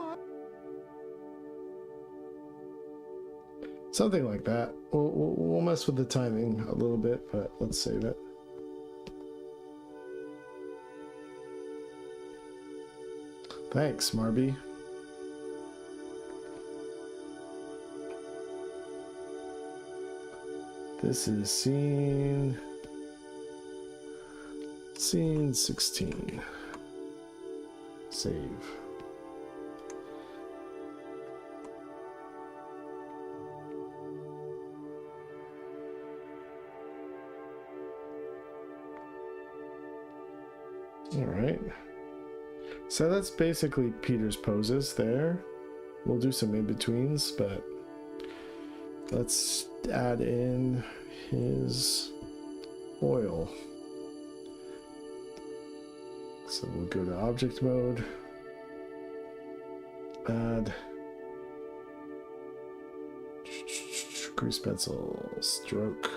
Something like that. We'll mess with the timing a little bit, but let's save it. Thanks, Marby. This is scene 16. Save. All right. So that's basically Peter's poses there. We'll do some in-betweens, but let's add in his oil. So we'll go to object mode, add grease pencil, stroke.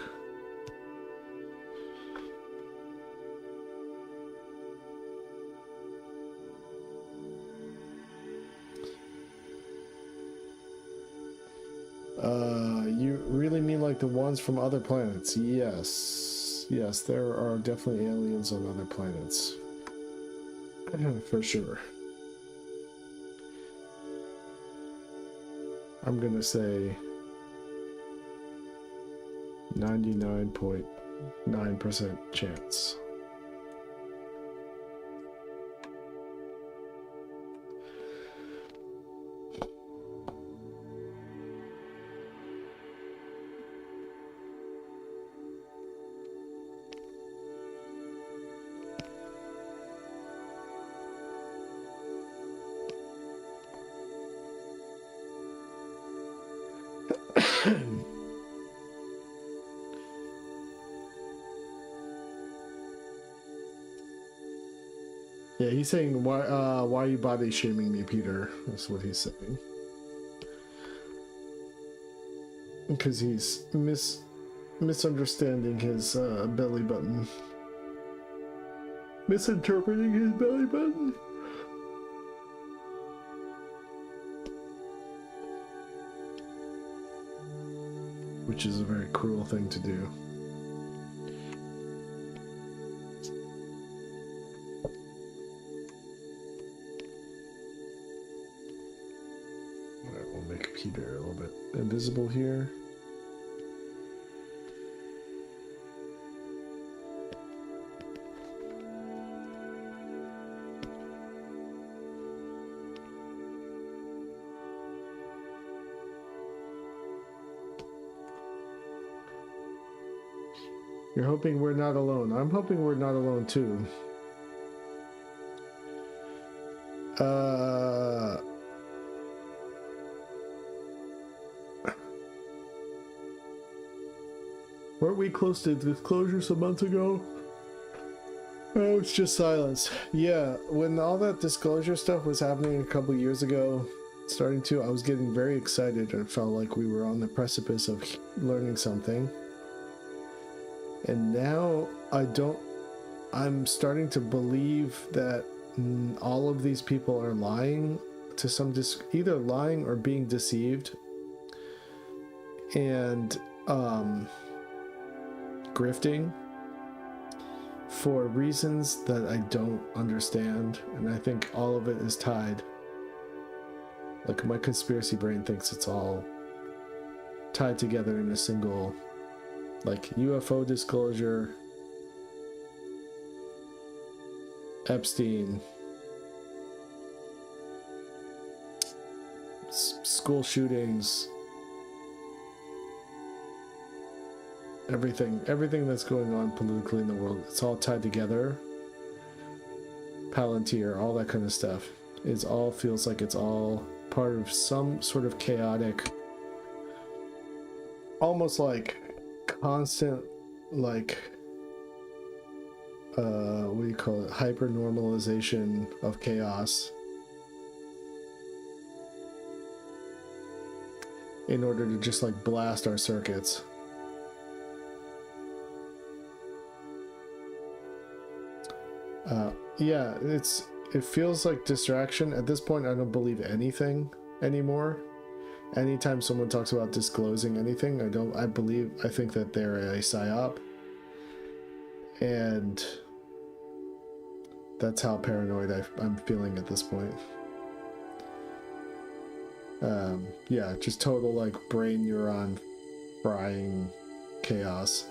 You really mean like the ones from other planets? Yes. Yes, there are definitely aliens on other planets. For sure. I'm gonna say 99.9% chance. Yeah, he's saying, why are you body shaming me, Peter? That's what he's saying. Because he's misunderstanding his belly button. Misinterpreting his belly button. Which is a very cruel thing to do. Alright, we'll make Peter a little bit invisible here. You're hoping we're not alone. I'm hoping we're not alone too. Weren't we close to disclosure some months ago? Oh, it's just silence. Yeah, when all that disclosure stuff was happening a couple years ago, I was getting very excited and felt like we were on the precipice of learning something. And now I'm starting to believe that all of these people are lying to some either lying or being deceived and grifting, for reasons that I don't understand, and I think all of it is tied. Like, my conspiracy brain thinks it's all tied together in a single, like, UFO disclosure, Epstein, school shootings, everything that's going on politically in the world, it's all tied together. Palantir, all that kind of stuff, feels like it's all part of some sort of chaotic, almost like constant, like, what do you call it, hyper normalization of chaos in order to just like blast our circuits. Yeah, it feels like distraction. At this point, I don't believe anything anymore. Anytime someone talks about disclosing anything, I think that they're a psyop. And that's how paranoid I'm feeling at this point. Yeah, just total like brain neuron frying chaos.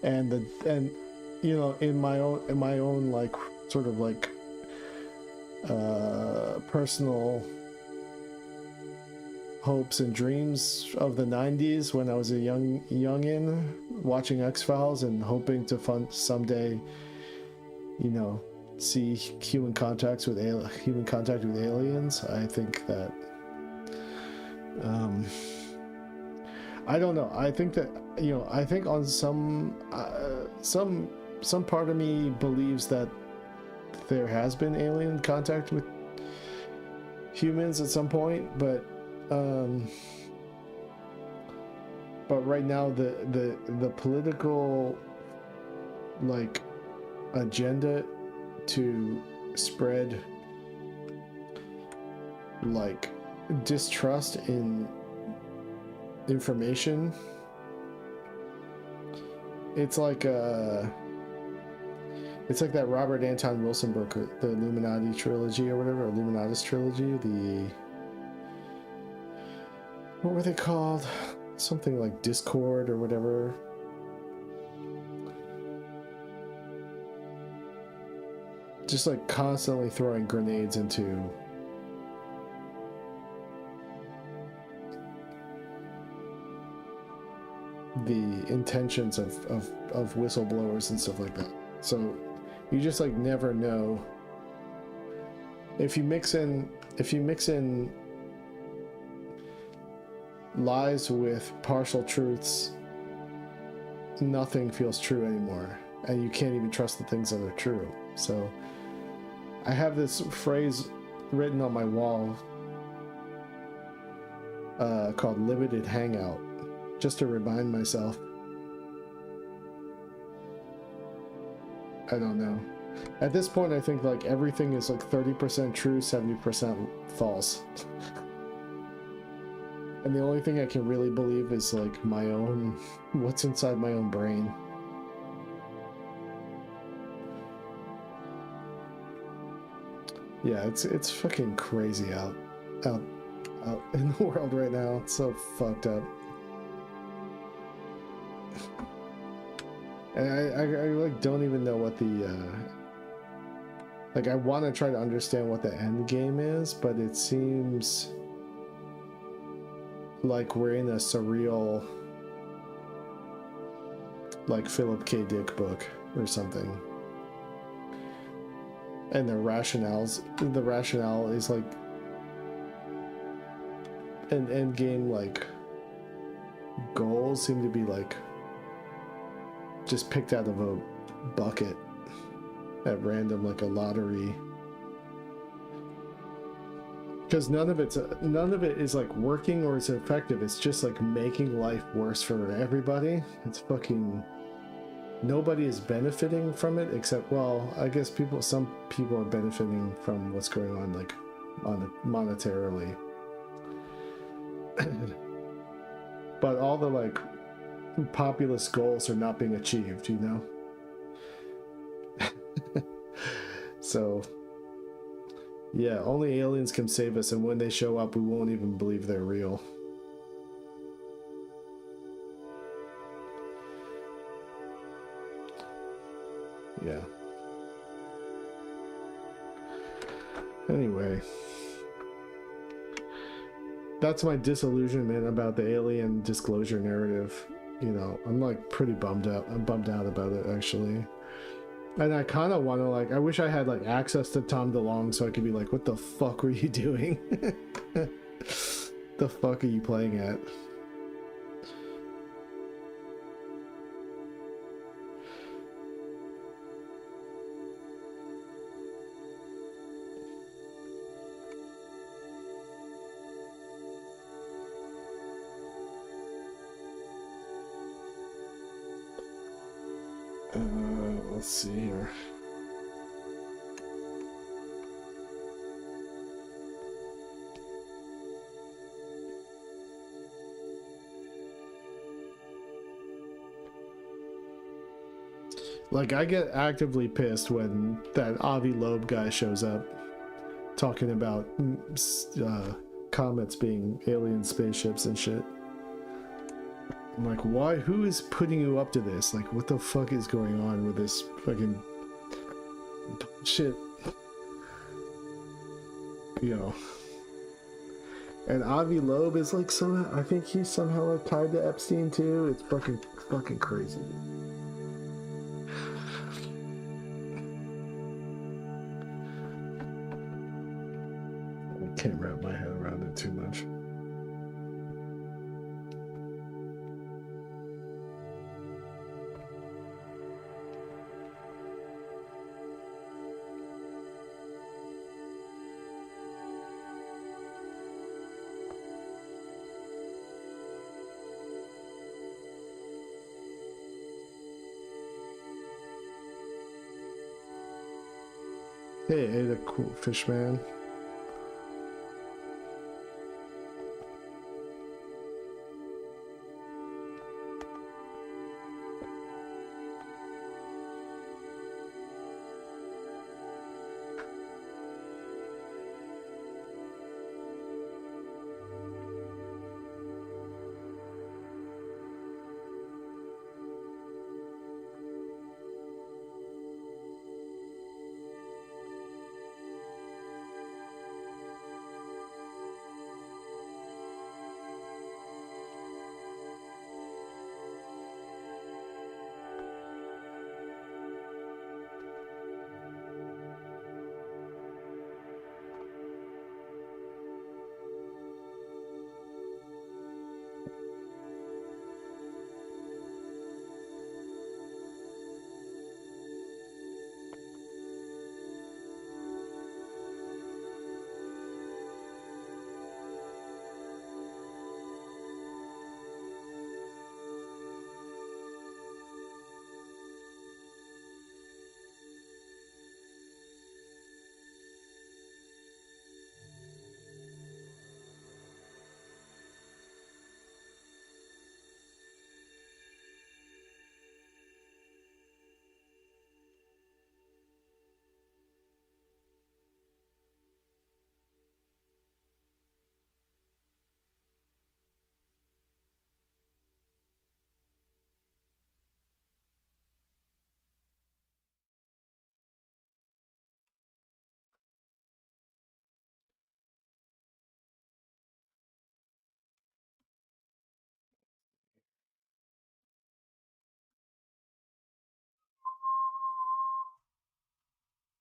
And you know, in my own like sort of like personal hopes and dreams of the 90s when I was a youngin watching X-Files and hoping to someday, you know, see human contact with aliens. I think that I don't know. I think that, you know, I think on some part of me believes that there has been alien contact with humans at some point, but right now the political like agenda to spread like distrust in information, it's like that Robert Anton Wilson book, the Illuminati trilogy or whatever, Illuminatus trilogy, what were they called? Something like Discord or whatever. Just like constantly throwing grenades into the intentions of whistleblowers and stuff like that. So you just like never know. If you mix in lies with partial truths, nothing feels true anymore, and you can't even trust the things that are true. So I have this phrase written on my wall called limited hangout, just to remind myself. I don't know. At this point, I think like everything is like 30% true, 70% false. And the only thing I can really believe is like my own, what's inside my own brain. Yeah, it's fucking crazy out in the world right now. It's so fucked up. And I like don't even know what the like I want to try to understand what the end game is, but it seems like we're in a surreal like Philip K. Dick book or something. And the rationale is like an end game like goals seem to be like just picked out of a bucket at random, like a lottery, because none of it is like working or is effective. It's just like making life worse for everybody. It's fucking, nobody is benefiting from it except, well, I guess some people are benefiting from what's going on, like monetarily. But all the like populist goals are not being achieved, you know? So, yeah, only aliens can save us, and when they show up, we won't even believe they're real. Yeah. Anyway, that's my disillusionment about the alien disclosure narrative. You know, I'm like pretty bummed out. I'm bummed out about it, actually. And I kind of want to, like, I wish I had like access to Tom DeLonge so I could be like, what the fuck were you doing? The fuck are you playing at? Let's see here. Like, I get actively pissed when that Avi Loeb guy shows up talking about comets being alien spaceships and shit. I'm like, why? Who is putting you up to this? Like, what the fuck is going on with this fucking shit? You know. And Avi Loeb is like somehow, I think he's somehow like tied to Epstein too. It's fucking crazy. I can't wrap my head around it too much. Hey, Ada Cool Fishman.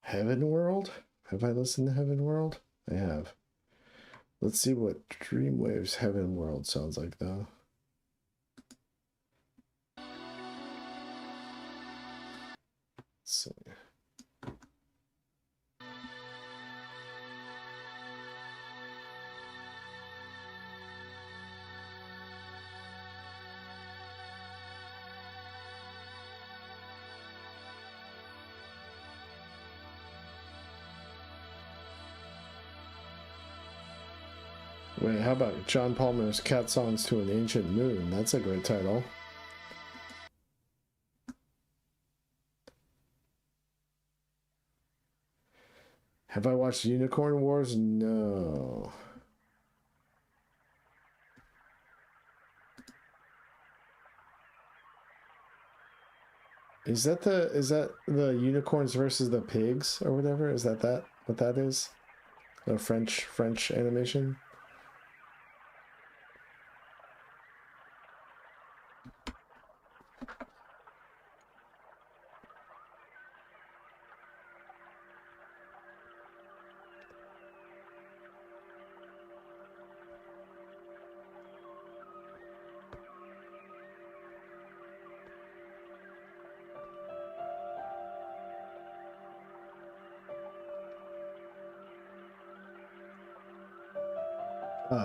Heaven World? Have I listened to Heaven World? I have. Let's see what Dreamwave's Heaven World sounds like, though. Let's see. Wait, how about John Palmer's Cat Songs to an Ancient Moon? That's a great title. Have I watched Unicorn Wars? No. Is that the unicorns versus the pigs or whatever? Is that what that is? The French animation?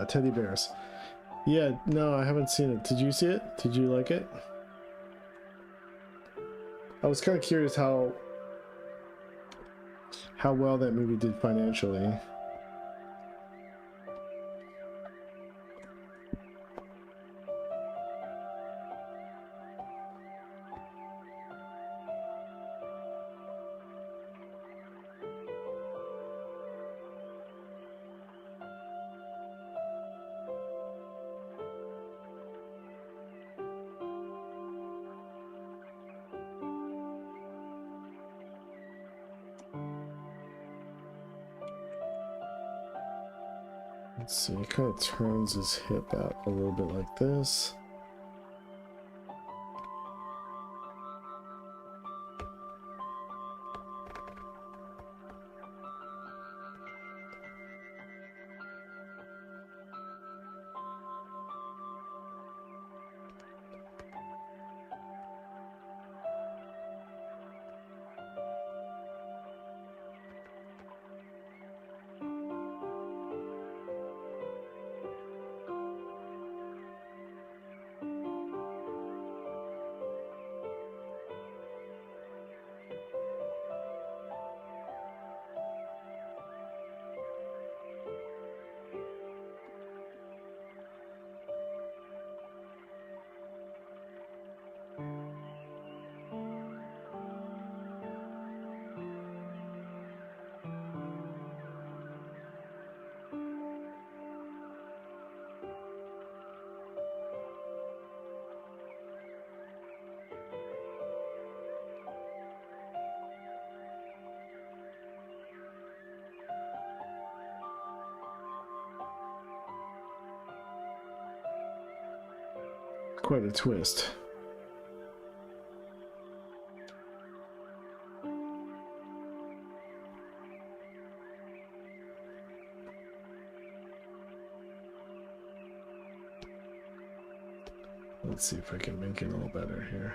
Teddy bears. Yeah, no, I haven't seen it. Did you see it? Did you like it? I was kind of curious how well that movie did financially. Let's see, he kind of turns his hip out a little bit like this. Quite a twist. Let's see if I can make it a little better here.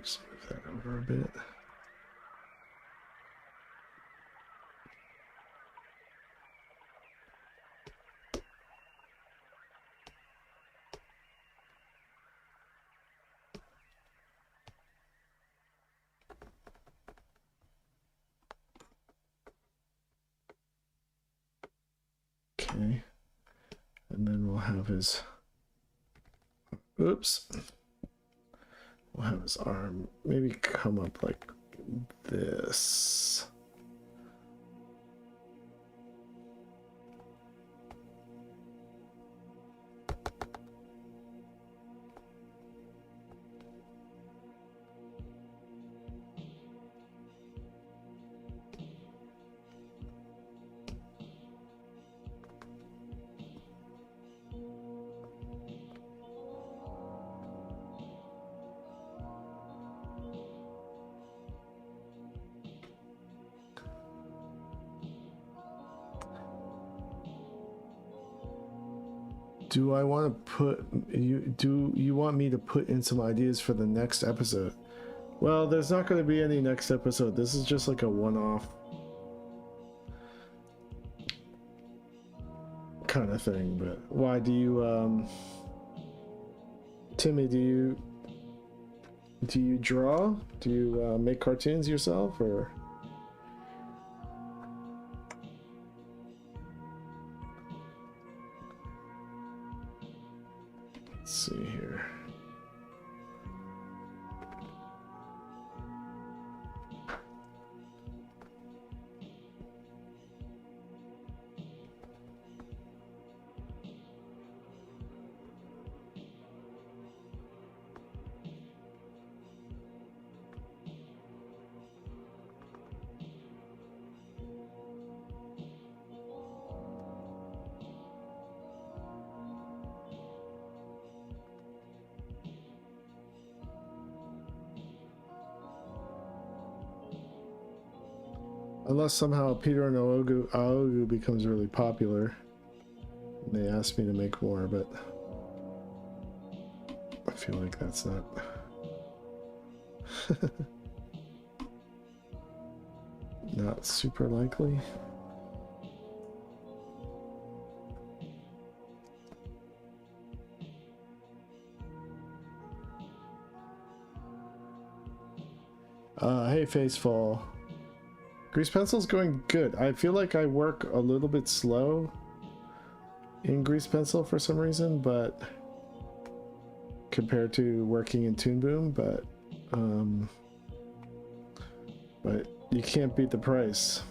Just move that over a bit. Okay, and then we'll have his, oops, we'll have his arm maybe come up like this. Do I want to put do you want me to put in some ideas for the next episode? Well, there's not going to be any next episode. This is just like a one-off kind of thing. But why do you Timmy, do you draw? Do you make cartoons yourself, or? Let's see here. Unless somehow Peter and Aogu becomes really popular. And they asked me to make more, but I feel like that's not... not super likely. Hey, Facefall. Grease Pencil's going good. I feel like I work a little bit slow in Grease Pencil for some reason, but compared to working in Toon Boom, but you can't beat the price.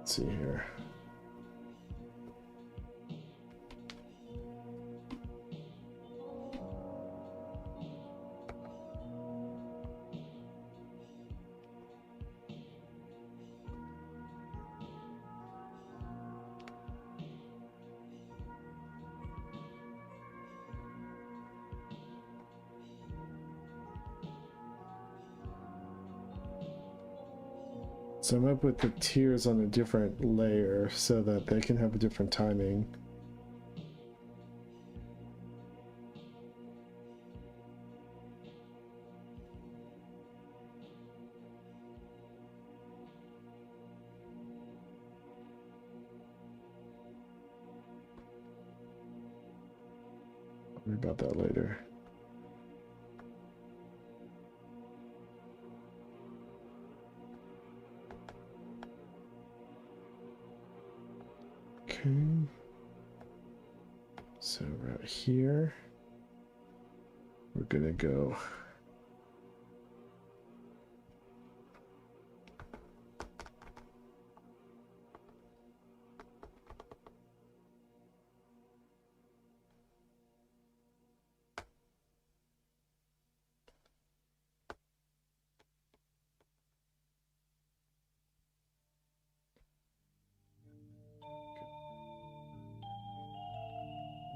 Let's see here. So I'm up with the tiers on a different layer so that they can have a different timing. I'll worry about that later. Okay, so right here, we're gonna go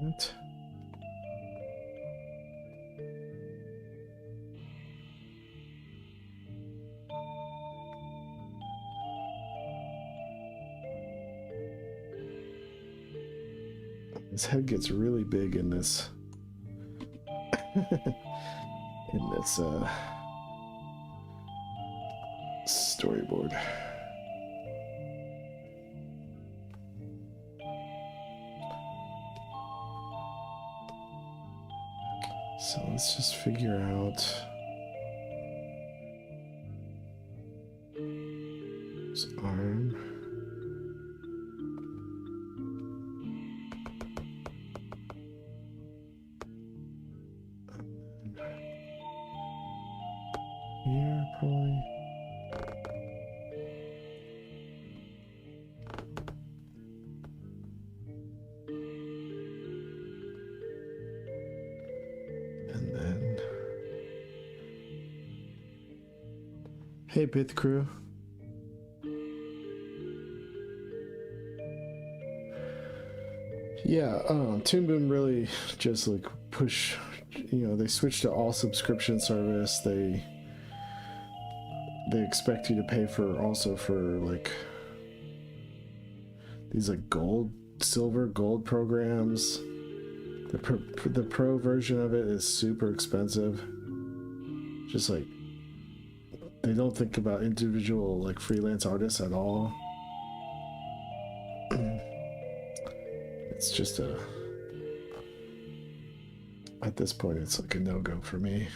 that. His head gets really big in this in this storyboard. So let's just figure out his arm. Here, probably. And then, hey, Pith Crew. Yeah, Toon Boom really just like push, you know, they switched to all subscription service. They expect you to pay for also for like these like silver gold programs. The pro version of it is super expensive. Just like they don't think about individual like freelance artists at all. It's just at this point it's like a no-go for me.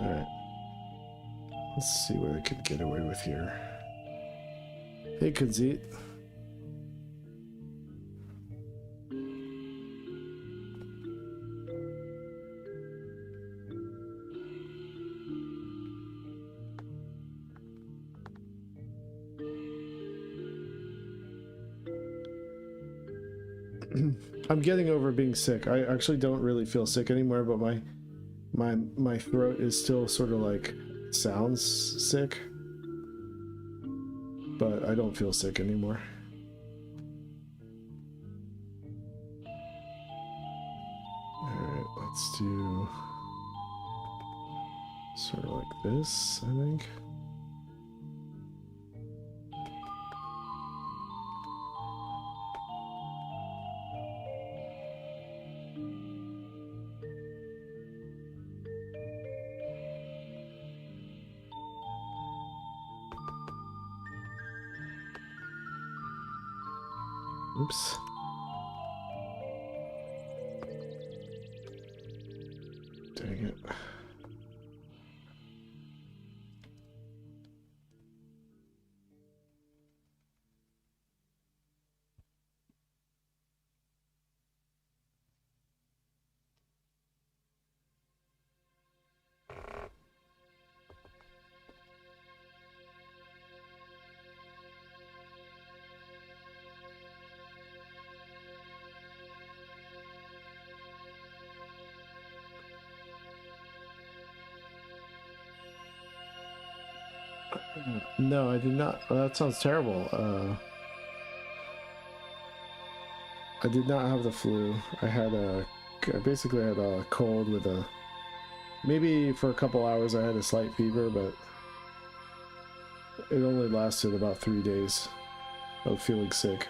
Alright. Let's see what I can get away with here. Hey, Kadzit. I'm getting over being sick. I actually don't really feel sick anymore, but my throat is still sort of like sounds sick. But I don't feel sick anymore. Alright, let's do sort of like this, I think. Oops. Dang it. No, I did not. That sounds terrible. I did not have the flu. I basically had a cold with a, maybe for a couple hours I had a slight fever, but it only lasted about 3 days of feeling sick.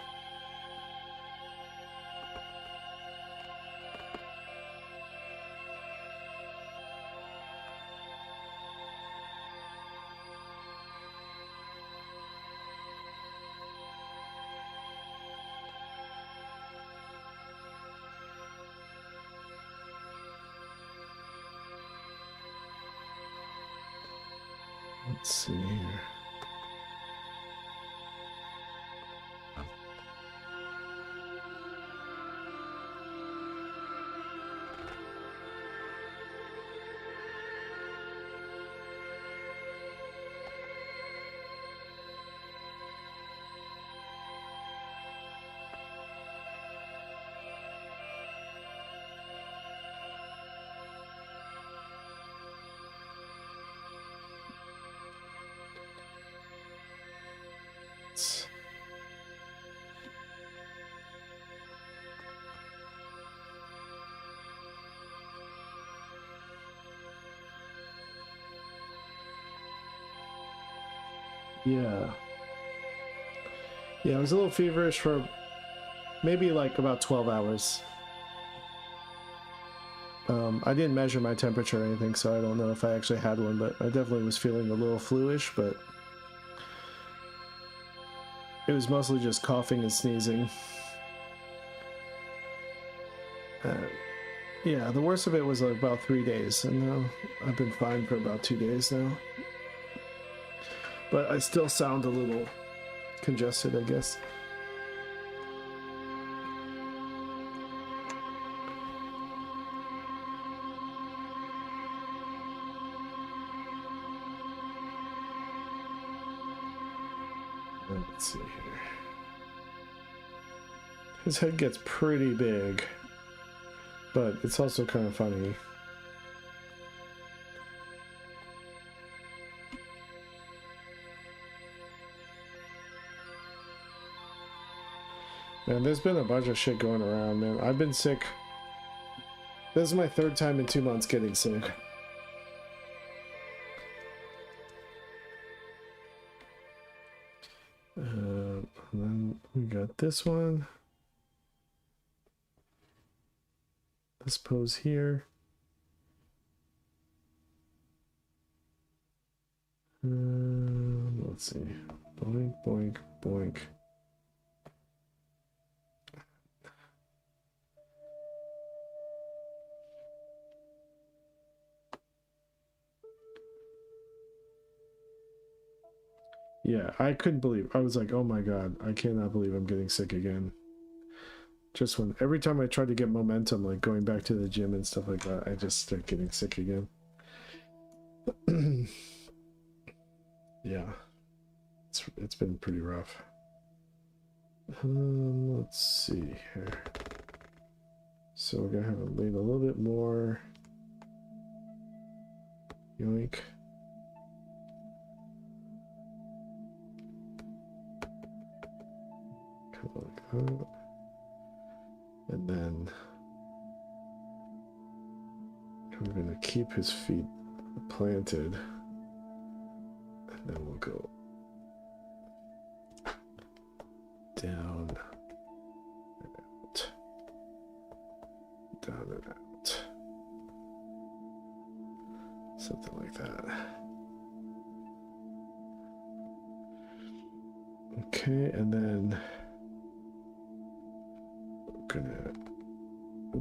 Let's see here. Yeah. Yeah, I was a little feverish for maybe like about 12 hours. I didn't measure my temperature or anything, so I don't know if I actually had one, but I definitely was feeling a little flu-ish, but it was mostly just coughing and sneezing. Yeah, the worst of it was like about 3 days, and now I've been fine for about 2 days now. But I still sound a little congested, I guess. Let's see here. His head gets pretty big, but it's also kind of funny. Man, there's been a bunch of shit going around, man. I've been sick. This is my 3rd time in 2 months getting sick. And then we got this one. This pose here. Let's see. Boink, boink, boink. Yeah, I couldn't believe. I was like, oh my god, I cannot believe I'm getting sick again. Just when every time I try to get momentum, like going back to the gym and stuff like that, I just start getting sick again. Yeah, it's been pretty rough. Let's see here. So we're gonna have to lean a little bit more. Yoink. Come on, go. And then we're gonna keep his feet planted. And then we'll go down and out. Down and out. Something like that. Okay, and then we're gonna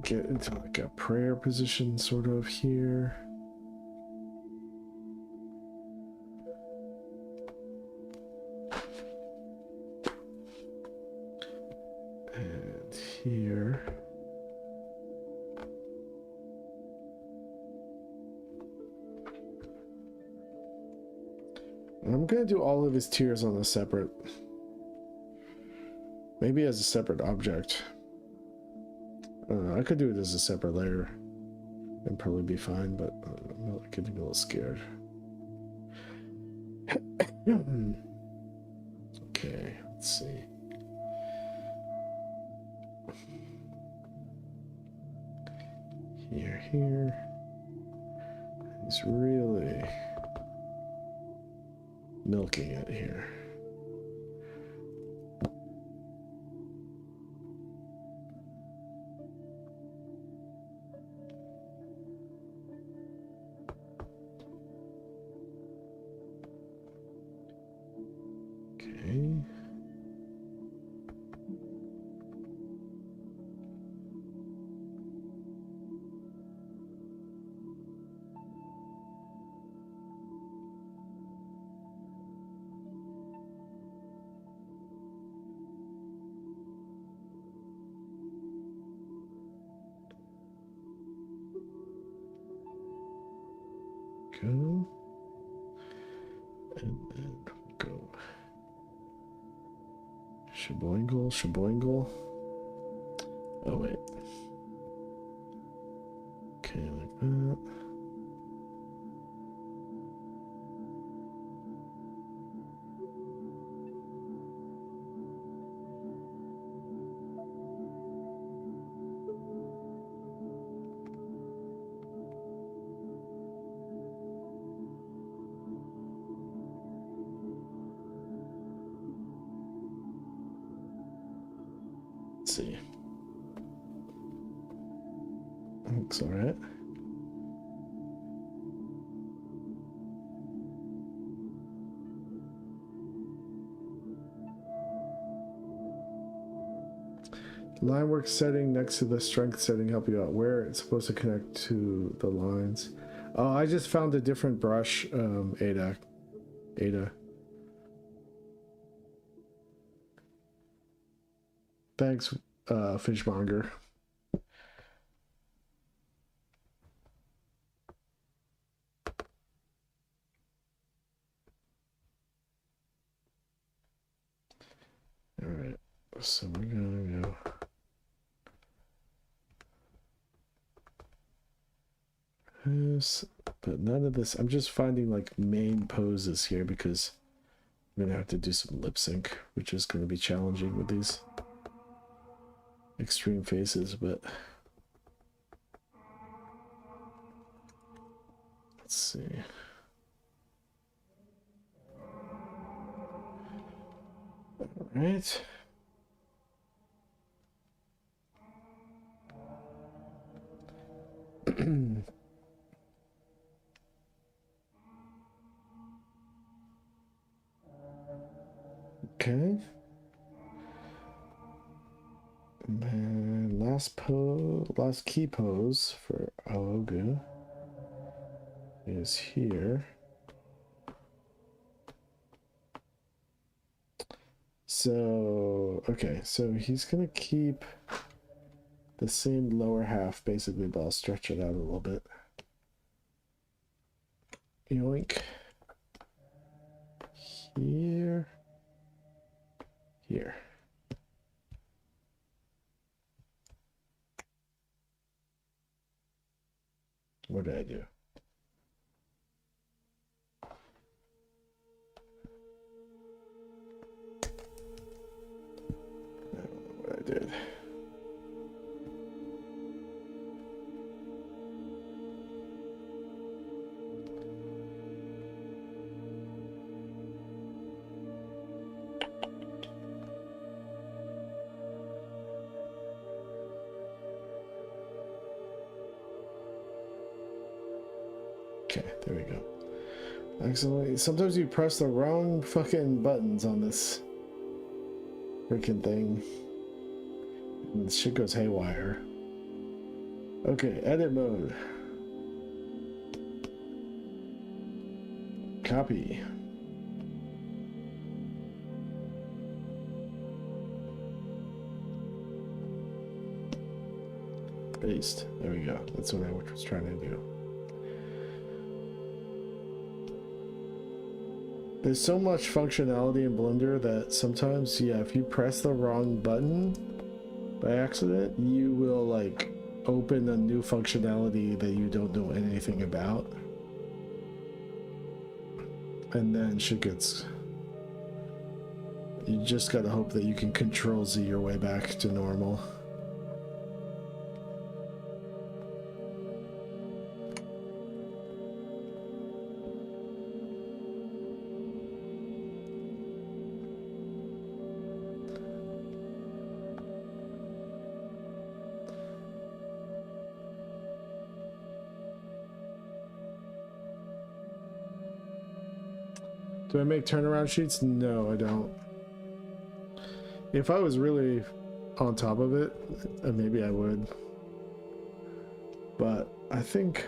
get into like a prayer position sort of here. And here. And I'm gonna do all of his tiers on a separate, maybe as a separate object. I don't know, I could do it as a separate layer and probably be fine, but I'm getting a little scared. Okay, let's see. Here. He's really milking it here. Okay. Go. And then go. Shaboingle. Oh, wait. Okay, like that. See. Looks all right. Line work setting next to the strength setting help you out. Where it's supposed to connect to the lines. Oh, I just found a different brush, Ada. Thanks, Fishmonger. All right, so we're gonna go. This, but none of this. I'm just finding like main poses here because I'm gonna have to do some lip sync, which is gonna be challenging with these extreme faces, but let's see. All right. Okay. And then last key pose for Aogu is here. So, okay, so he's gonna keep the same lower half basically, but I'll stretch it out a little bit. Yoink. Here. What did I do? I don't know what I did. Okay, there we go. Accidentally. Sometimes you press the wrong fucking buttons on this freaking thing, and shit goes haywire. Okay, edit mode. Copy. Paste. There we go. That's what I was trying to do. There's so much functionality in Blender that sometimes, yeah, if you press the wrong button by accident, you will like open a new functionality that you don't know anything about. And then shit gets... You just gotta hope that you can Control Z your way back to normal. Do I make turnaround sheets? No, I don't. If I was really on top of it, maybe I would. But I think...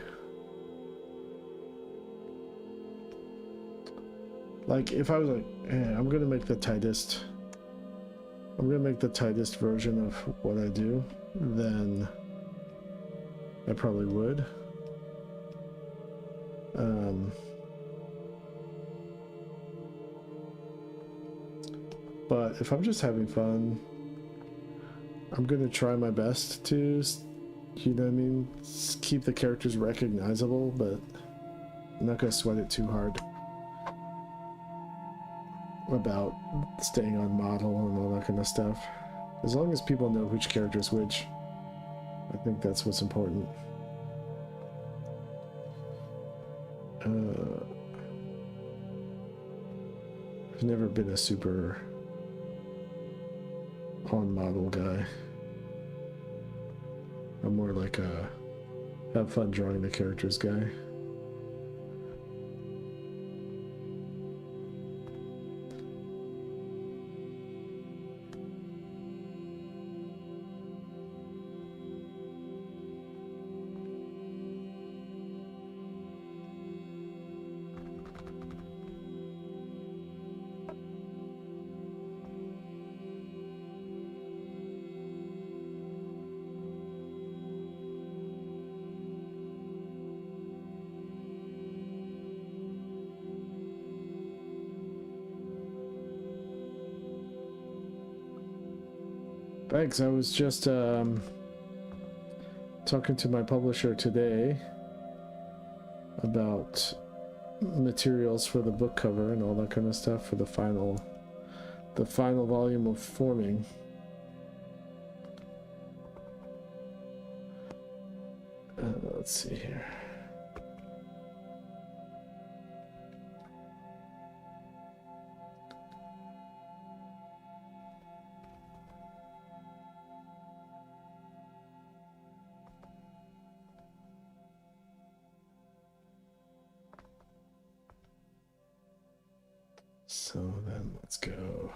Like, if I was like, hey, I'm gonna make the tightest version of what I do, then I probably would. But if I'm just having fun, I'm gonna try my best to, you know what I mean, keep the characters recognizable, but I'm not gonna sweat it too hard about staying on model and all that kind of stuff. As long as people know which character is which, I think that's what's important. I've never been a super on model guy. I'm more like a have fun drawing the characters guy. Thanks. I was just talking to my publisher today about materials for the book cover and all that kind of stuff for the final volume of Forming. Let's see here. So then let's go.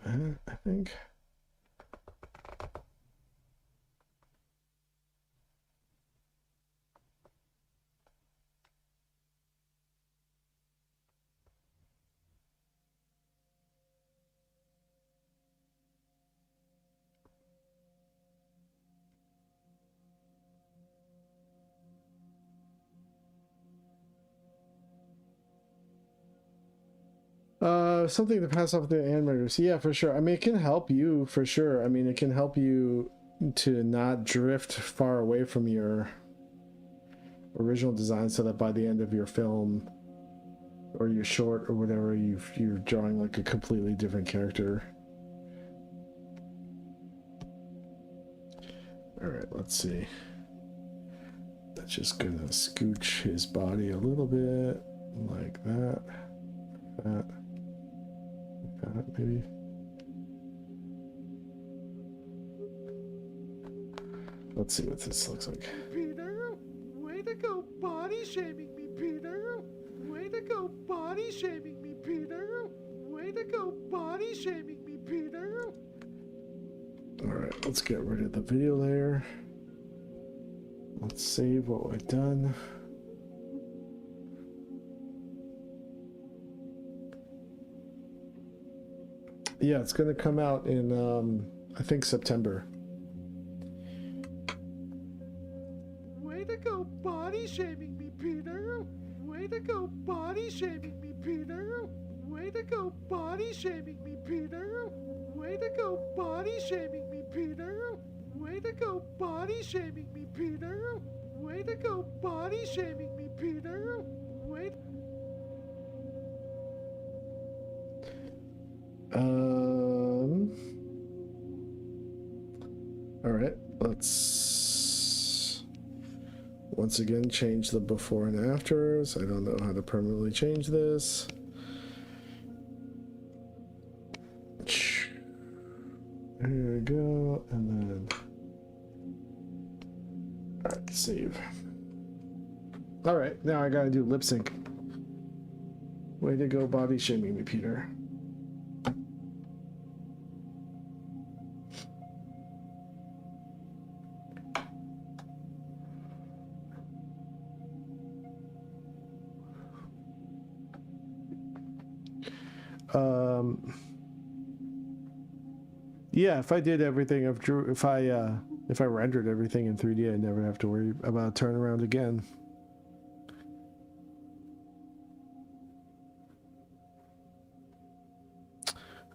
I think. Something to pass off to animators. Yeah, for sure. I mean, it can help you for sure. I mean, it can help you to not drift far away from your original design, so that by the end of your film or your short or whatever, you're drawing like a completely different character. All right, let's see. That's just gonna scooch his body a little bit like that. That. That maybe. Let's see what this looks like. Peter, way to go body shaming me, Peter. Way to go body shaming me, Peter. Way to go body shaming me, Peter. All right, let's get rid of the video layer. Let's save what we've done. Yeah, it's gonna come out in I think September. Way to go body shaming me, Peter. Way to go body shaming me, Peter. Way to go body shaming me, Peter. Way to go body shaming me, Peter. Way to go body shaming me, Peter. Way to go body shaming me, Peter. Wait. All right, let's once again change the before and afters. I don't know how to permanently change this. Here we go, and then all right, save. All right, now I gotta do lip sync. Way to go, body shaming me, Peter. Yeah, if I did everything, if I rendered everything in 3D, I'd never have to worry about a turnaround again.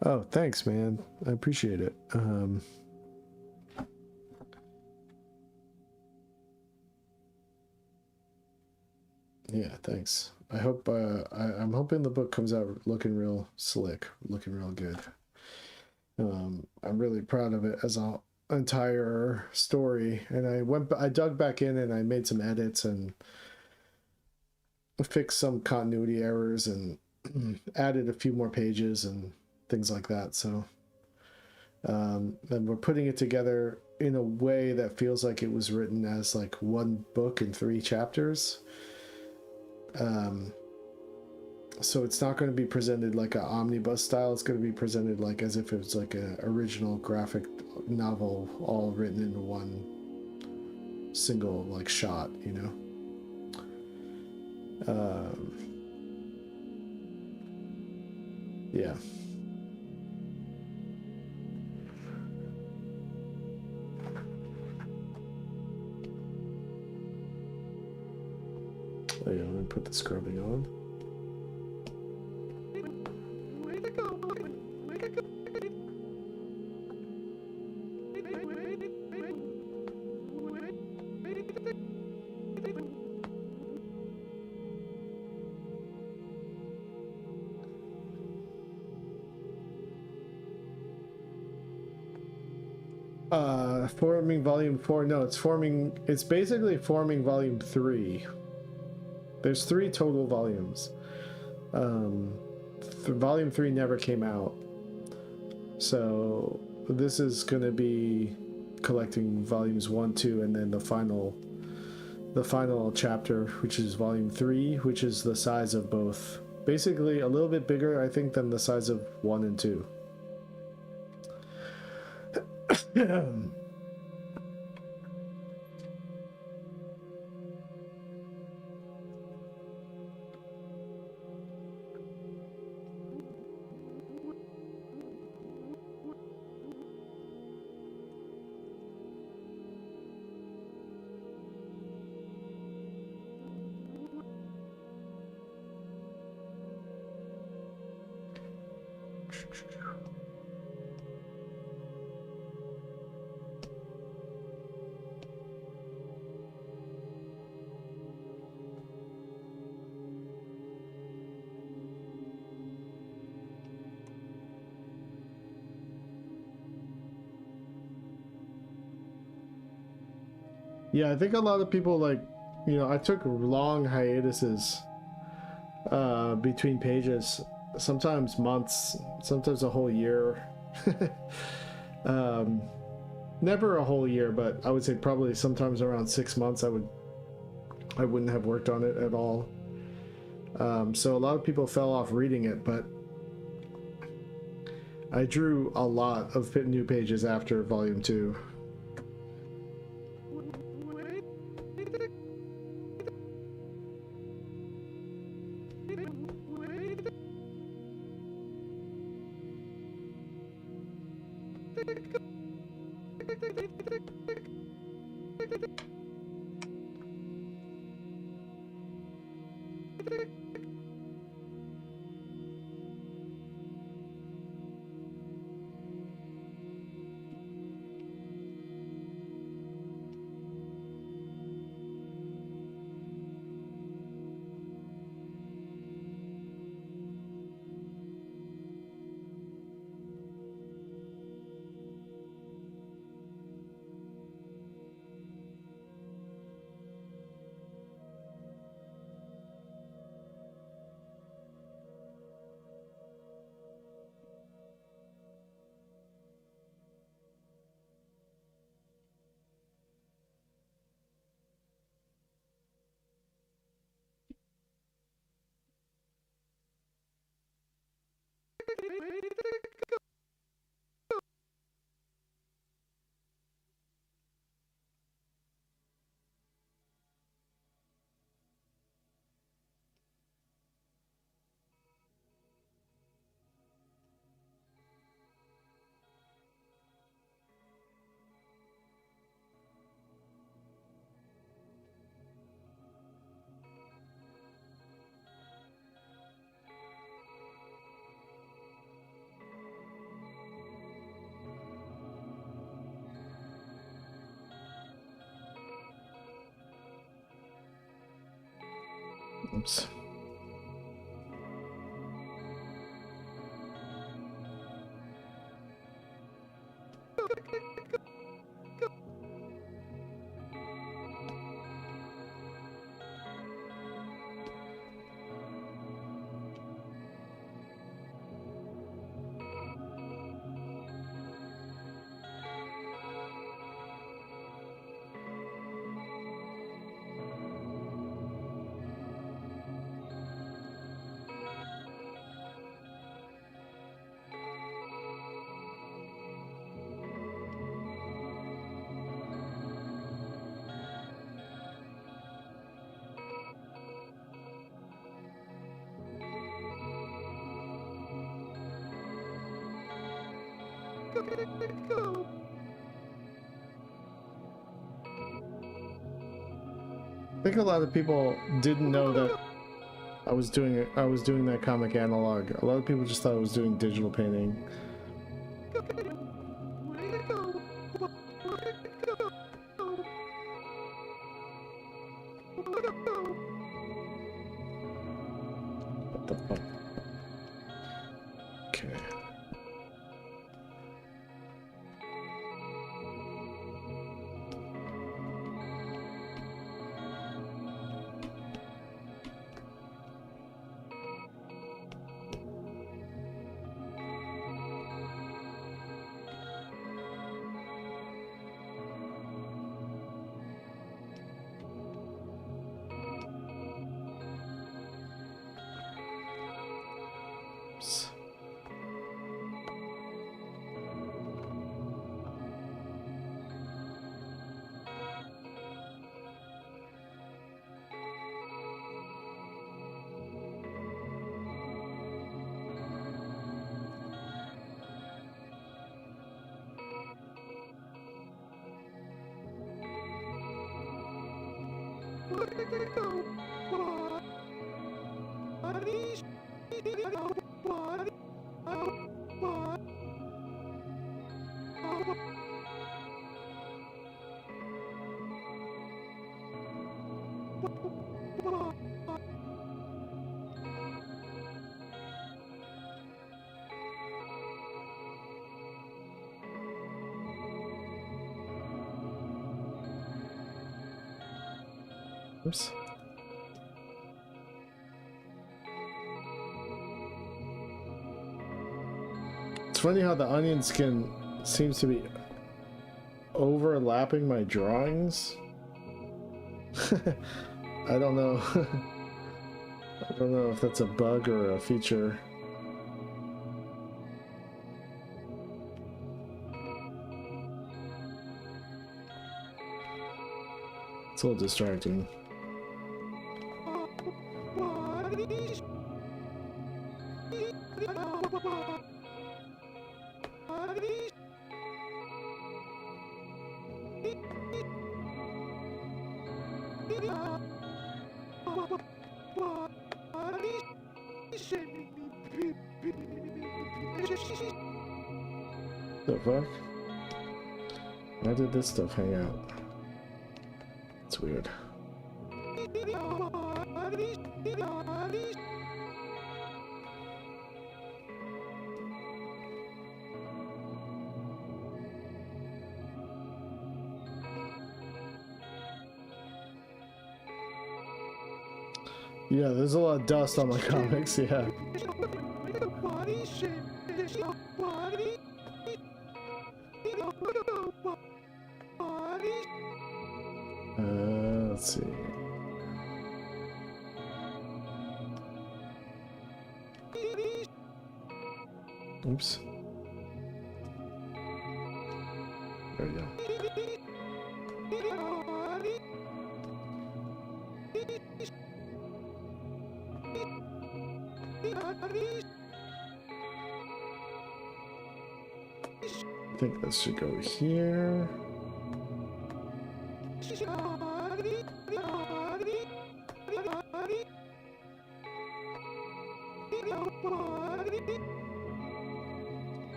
Oh, thanks, man. I appreciate it. Yeah, thanks. I hope I'm hoping the book comes out looking real slick, looking real good. I'm really proud of it as an entire story, and I dug back in and I made some edits and fixed some continuity errors and added a few more pages and things like that. So and we're putting it together in a way that feels like it was written as like one book in 3 chapters. So it's not going to be presented like an omnibus style. It's going to be presented like as if it was like an original graphic novel, all written in one single like shot, you know. Yeah. Oh yeah, let me put the scrubbing on. Way to go. Way to go. Forming volume 4. No, it's basically forming volume 3. There's 3 total volumes. Volume 3 never came out, so this is going to be collecting volumes 1, 2, and then the final chapter, which is volume 3, which is the size of both. Basically a little bit bigger, I think, than the size of 1 and 2. Yeah, I think a lot of people like, you know, I took long hiatuses between pages, sometimes months, sometimes a whole year. um, never a whole year, but I would say probably sometimes around 6 months I wouldn't have worked on it at all. So a lot of people fell off reading it, but I drew a lot of new pages after volume 2. Oops. Go. I think a lot of people didn't know that I was doing that comic analog. A lot of people just thought I was doing digital painting. What the fuck? Okay. Oops. Oops. It's funny how the onion skin seems to be overlapping my drawings. I don't know. I don't know if that's a bug or a feature. It's a little distracting. The fuck? Why did this stuff hang out? It's weird. Yeah, there's a lot of dust on my comics, yeah. Let's see. Oops. There we go. I think this should go here.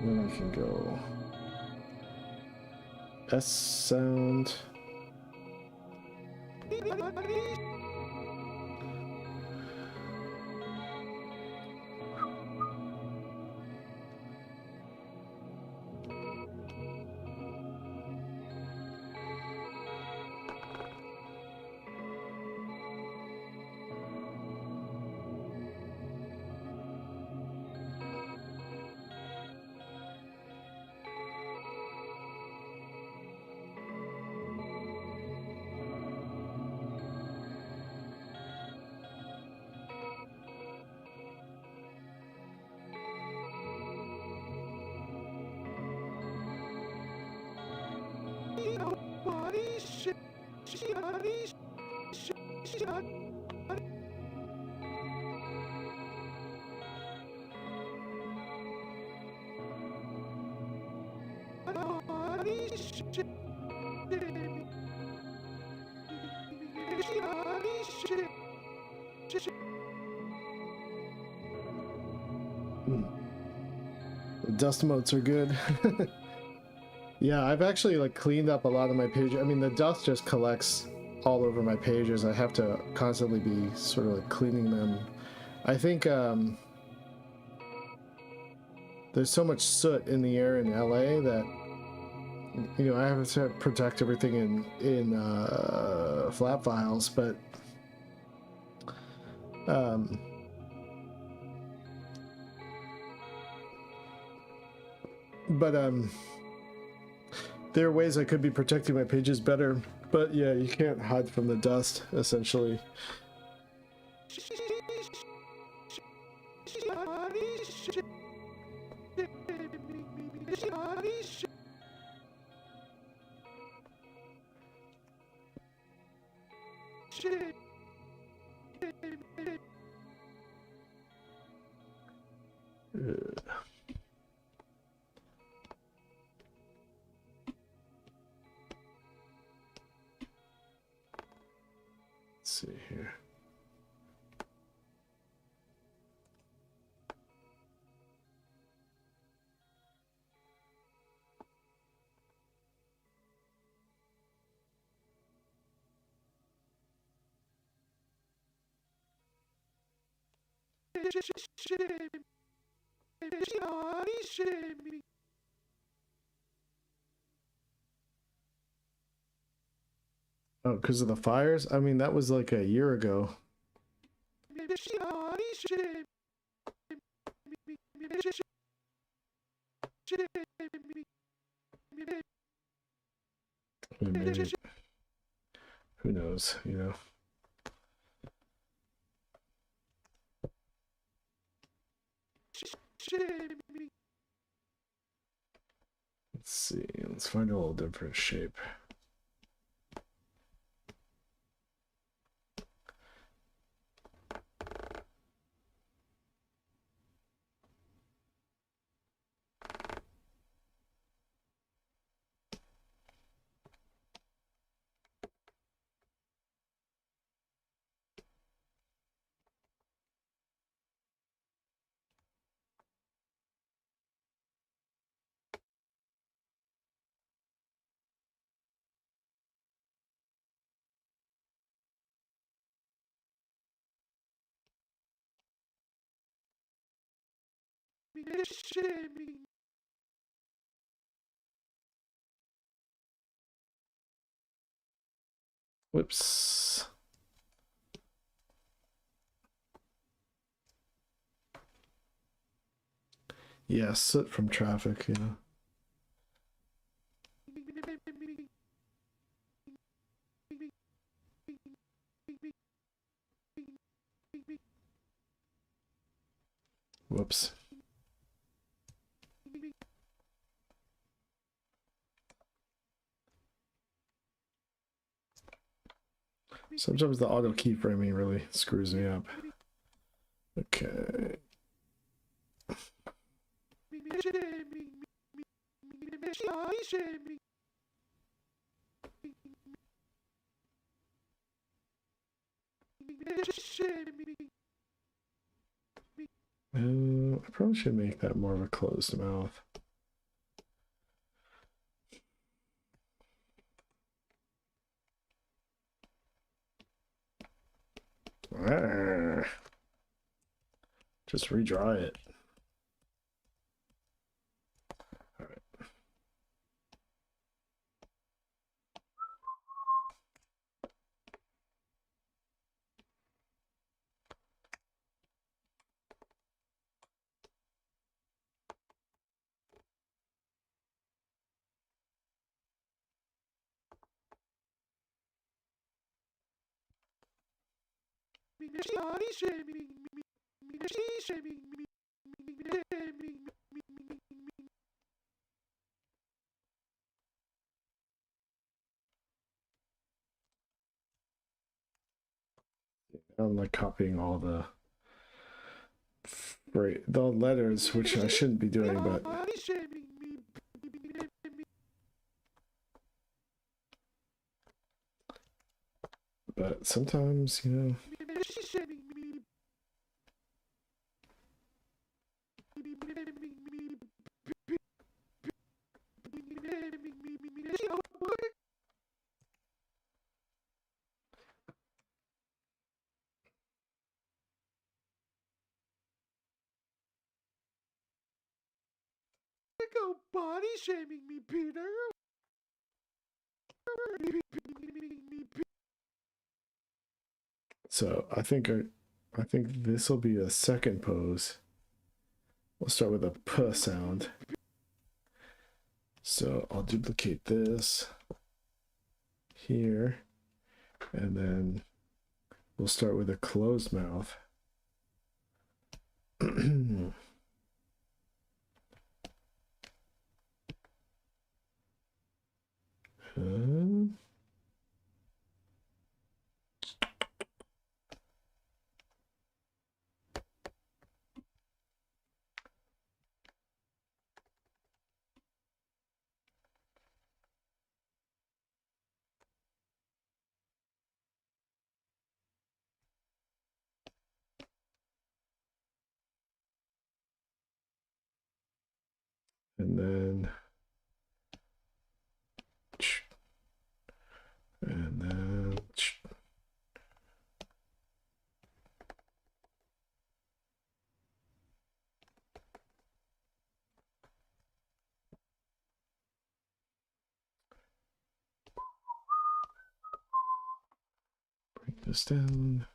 Then I can go S sound. The dust motes are good. Yeah, I've actually like cleaned up a lot of my pages. I mean, the dust just collects all over my pages. I have to constantly be sort of like cleaning them. I think there's so much soot in the air in LA that, you know, I have to protect everything in flat files, but there are ways I could be protecting my pages better, but yeah, you can't hide from the dust, essentially. Let's see here. Oh, because of the fires? I mean, that was like a year ago. I mean, maybe, who knows, you know? Let's see. Let's find a little different shape. Whoops. Yeah, soot from traffic, you know. Whoops. Sometimes the auto keyframing really screws me up. Okay. I probably should make that more of a closed mouth. Just redry it. All right. I'm like copying all the letters, which I shouldn't be doing, but sometimes, you know. Go body shaming me, Peter. So I think this will be a second pose. We'll start with a P sound. So I'll duplicate this here, and then we'll start with a closed mouth. And then this down.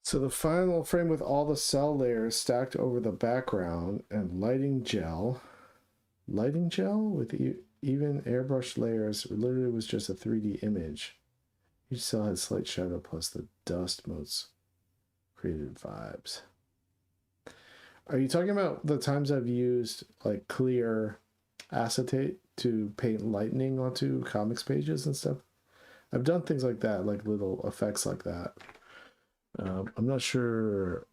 So the final frame with all the cell layers stacked over the background and lighting gel with even airbrush layers literally was just a 3D image. Each cell had slight shadow plus the dust motes created vibes. Are you talking about the times I've used like clear acetate to paint lightning onto comics pages and stuff? I've done things like that, like little effects like that. I'm not sure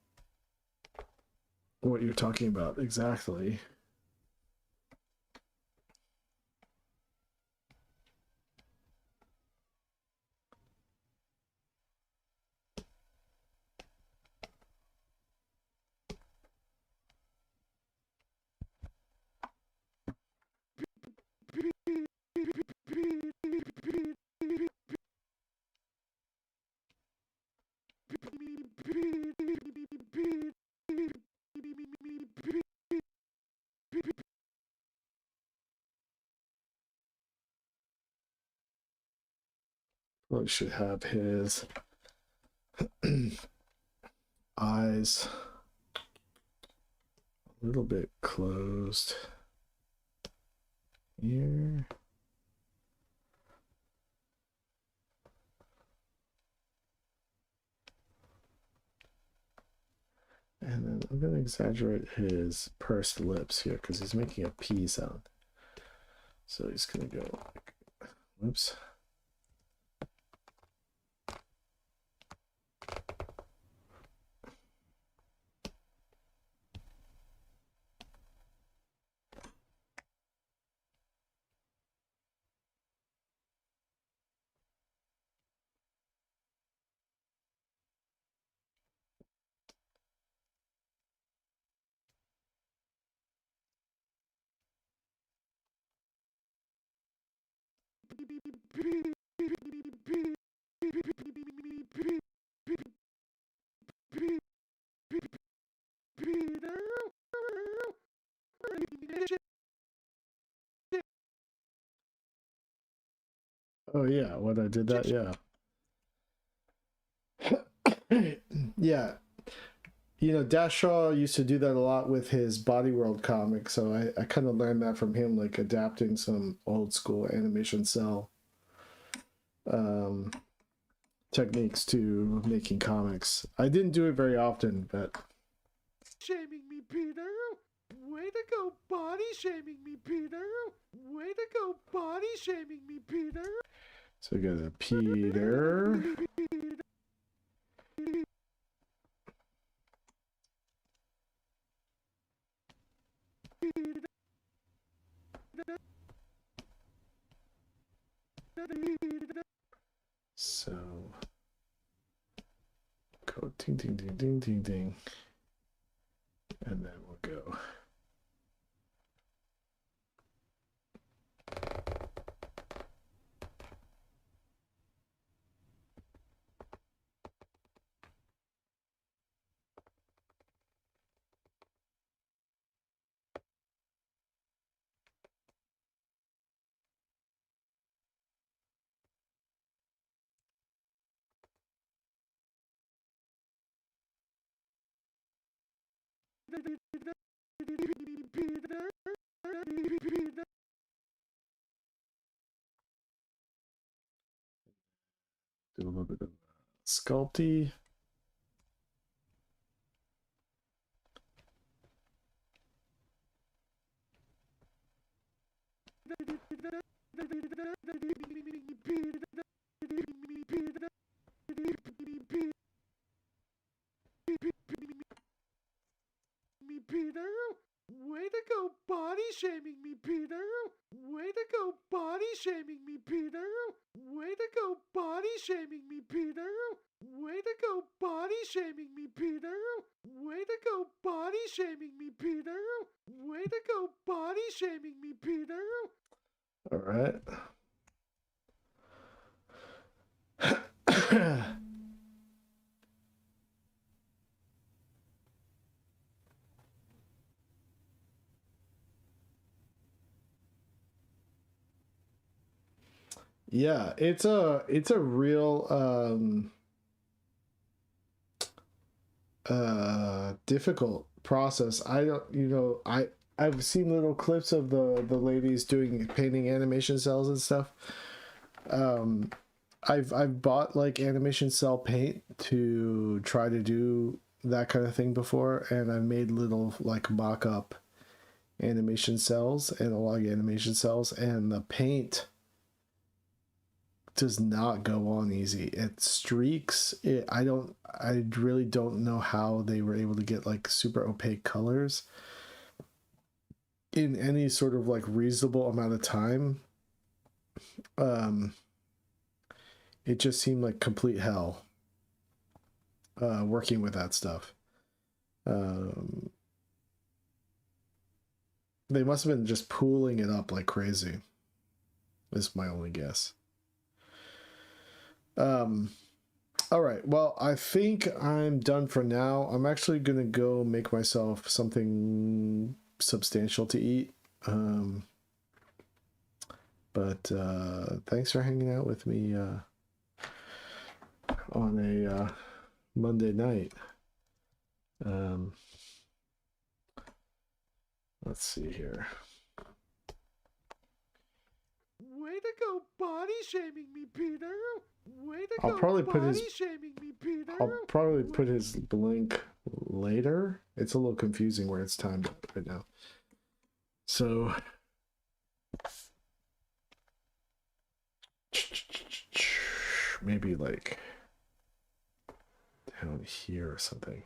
what you're talking about exactly. Well, should have his eyes a little bit closed here. And then I'm going to exaggerate his pursed lips here because he's making a P sound. So he's going to go like, whoops. Oh yeah, when I did that, yeah. Yeah. You know, Dash Shaw used to do that a lot with his Body World comic, so I kind of learned that from him, like adapting some old school animation cell techniques to making comics. I didn't do it very often, but... Shaming me, Peter. Way to go body shaming me, Peter. Way to go body shaming me, Peter. So we got a Peter. So go ding ding ding ding ding ding. And then we'll go. Do a little bit of sculpty. Peter. Way to go body shaming me, Peter. Way to go body shaming me, Peter. Way to go body shaming me, Peter. Way to go body shaming me, Peter. Way to go body shaming me, Peter. Way to go body shaming me, Peter. All right. Yeah, it's a real difficult process. I don't, I've seen little clips of the ladies doing painting animation cells and stuff. I've bought like animation cell paint to try to do that kind of thing before, and I've made little like mock-up animation cells, analog animation cells, and the paint does not go on easy. It streaks. I really don't know how they were able to get like super opaque colors in any sort of like reasonable amount of time. It just seemed like complete hell working with that stuff. They must have been just pooling it up like crazy, is my only guess. All right, well, I think I'm done for now. I'm actually gonna go make myself something substantial to eat. But thanks for hanging out with me on a Monday night. Let's see here. Way to go body shaming me, Peter. Way to I'll go probably put body his- shaming me, Peter. I'll probably put his link later. It's a little confusing where it's timed right now. So maybe like down here or something.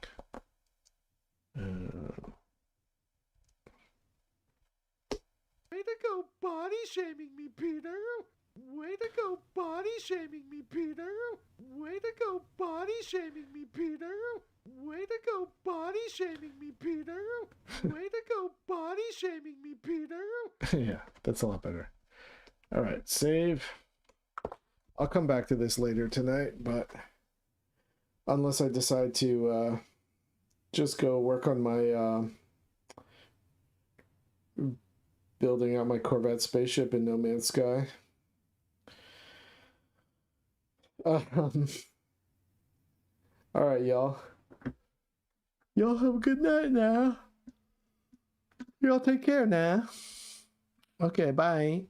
Way to go body shaming me, Peter. Way to go body shaming me, Peter. Way to go body shaming me, Peter. Way to go body shaming me, Peter. Way to go body shaming me, Peter. Yeah, that's a lot better. All right, save. I'll come back to this later tonight, but unless I decide to just go work on my building out my Corvette spaceship in No Man's Sky. All right, y'all. Y'all have a good night now. Y'all take care now. Okay, bye.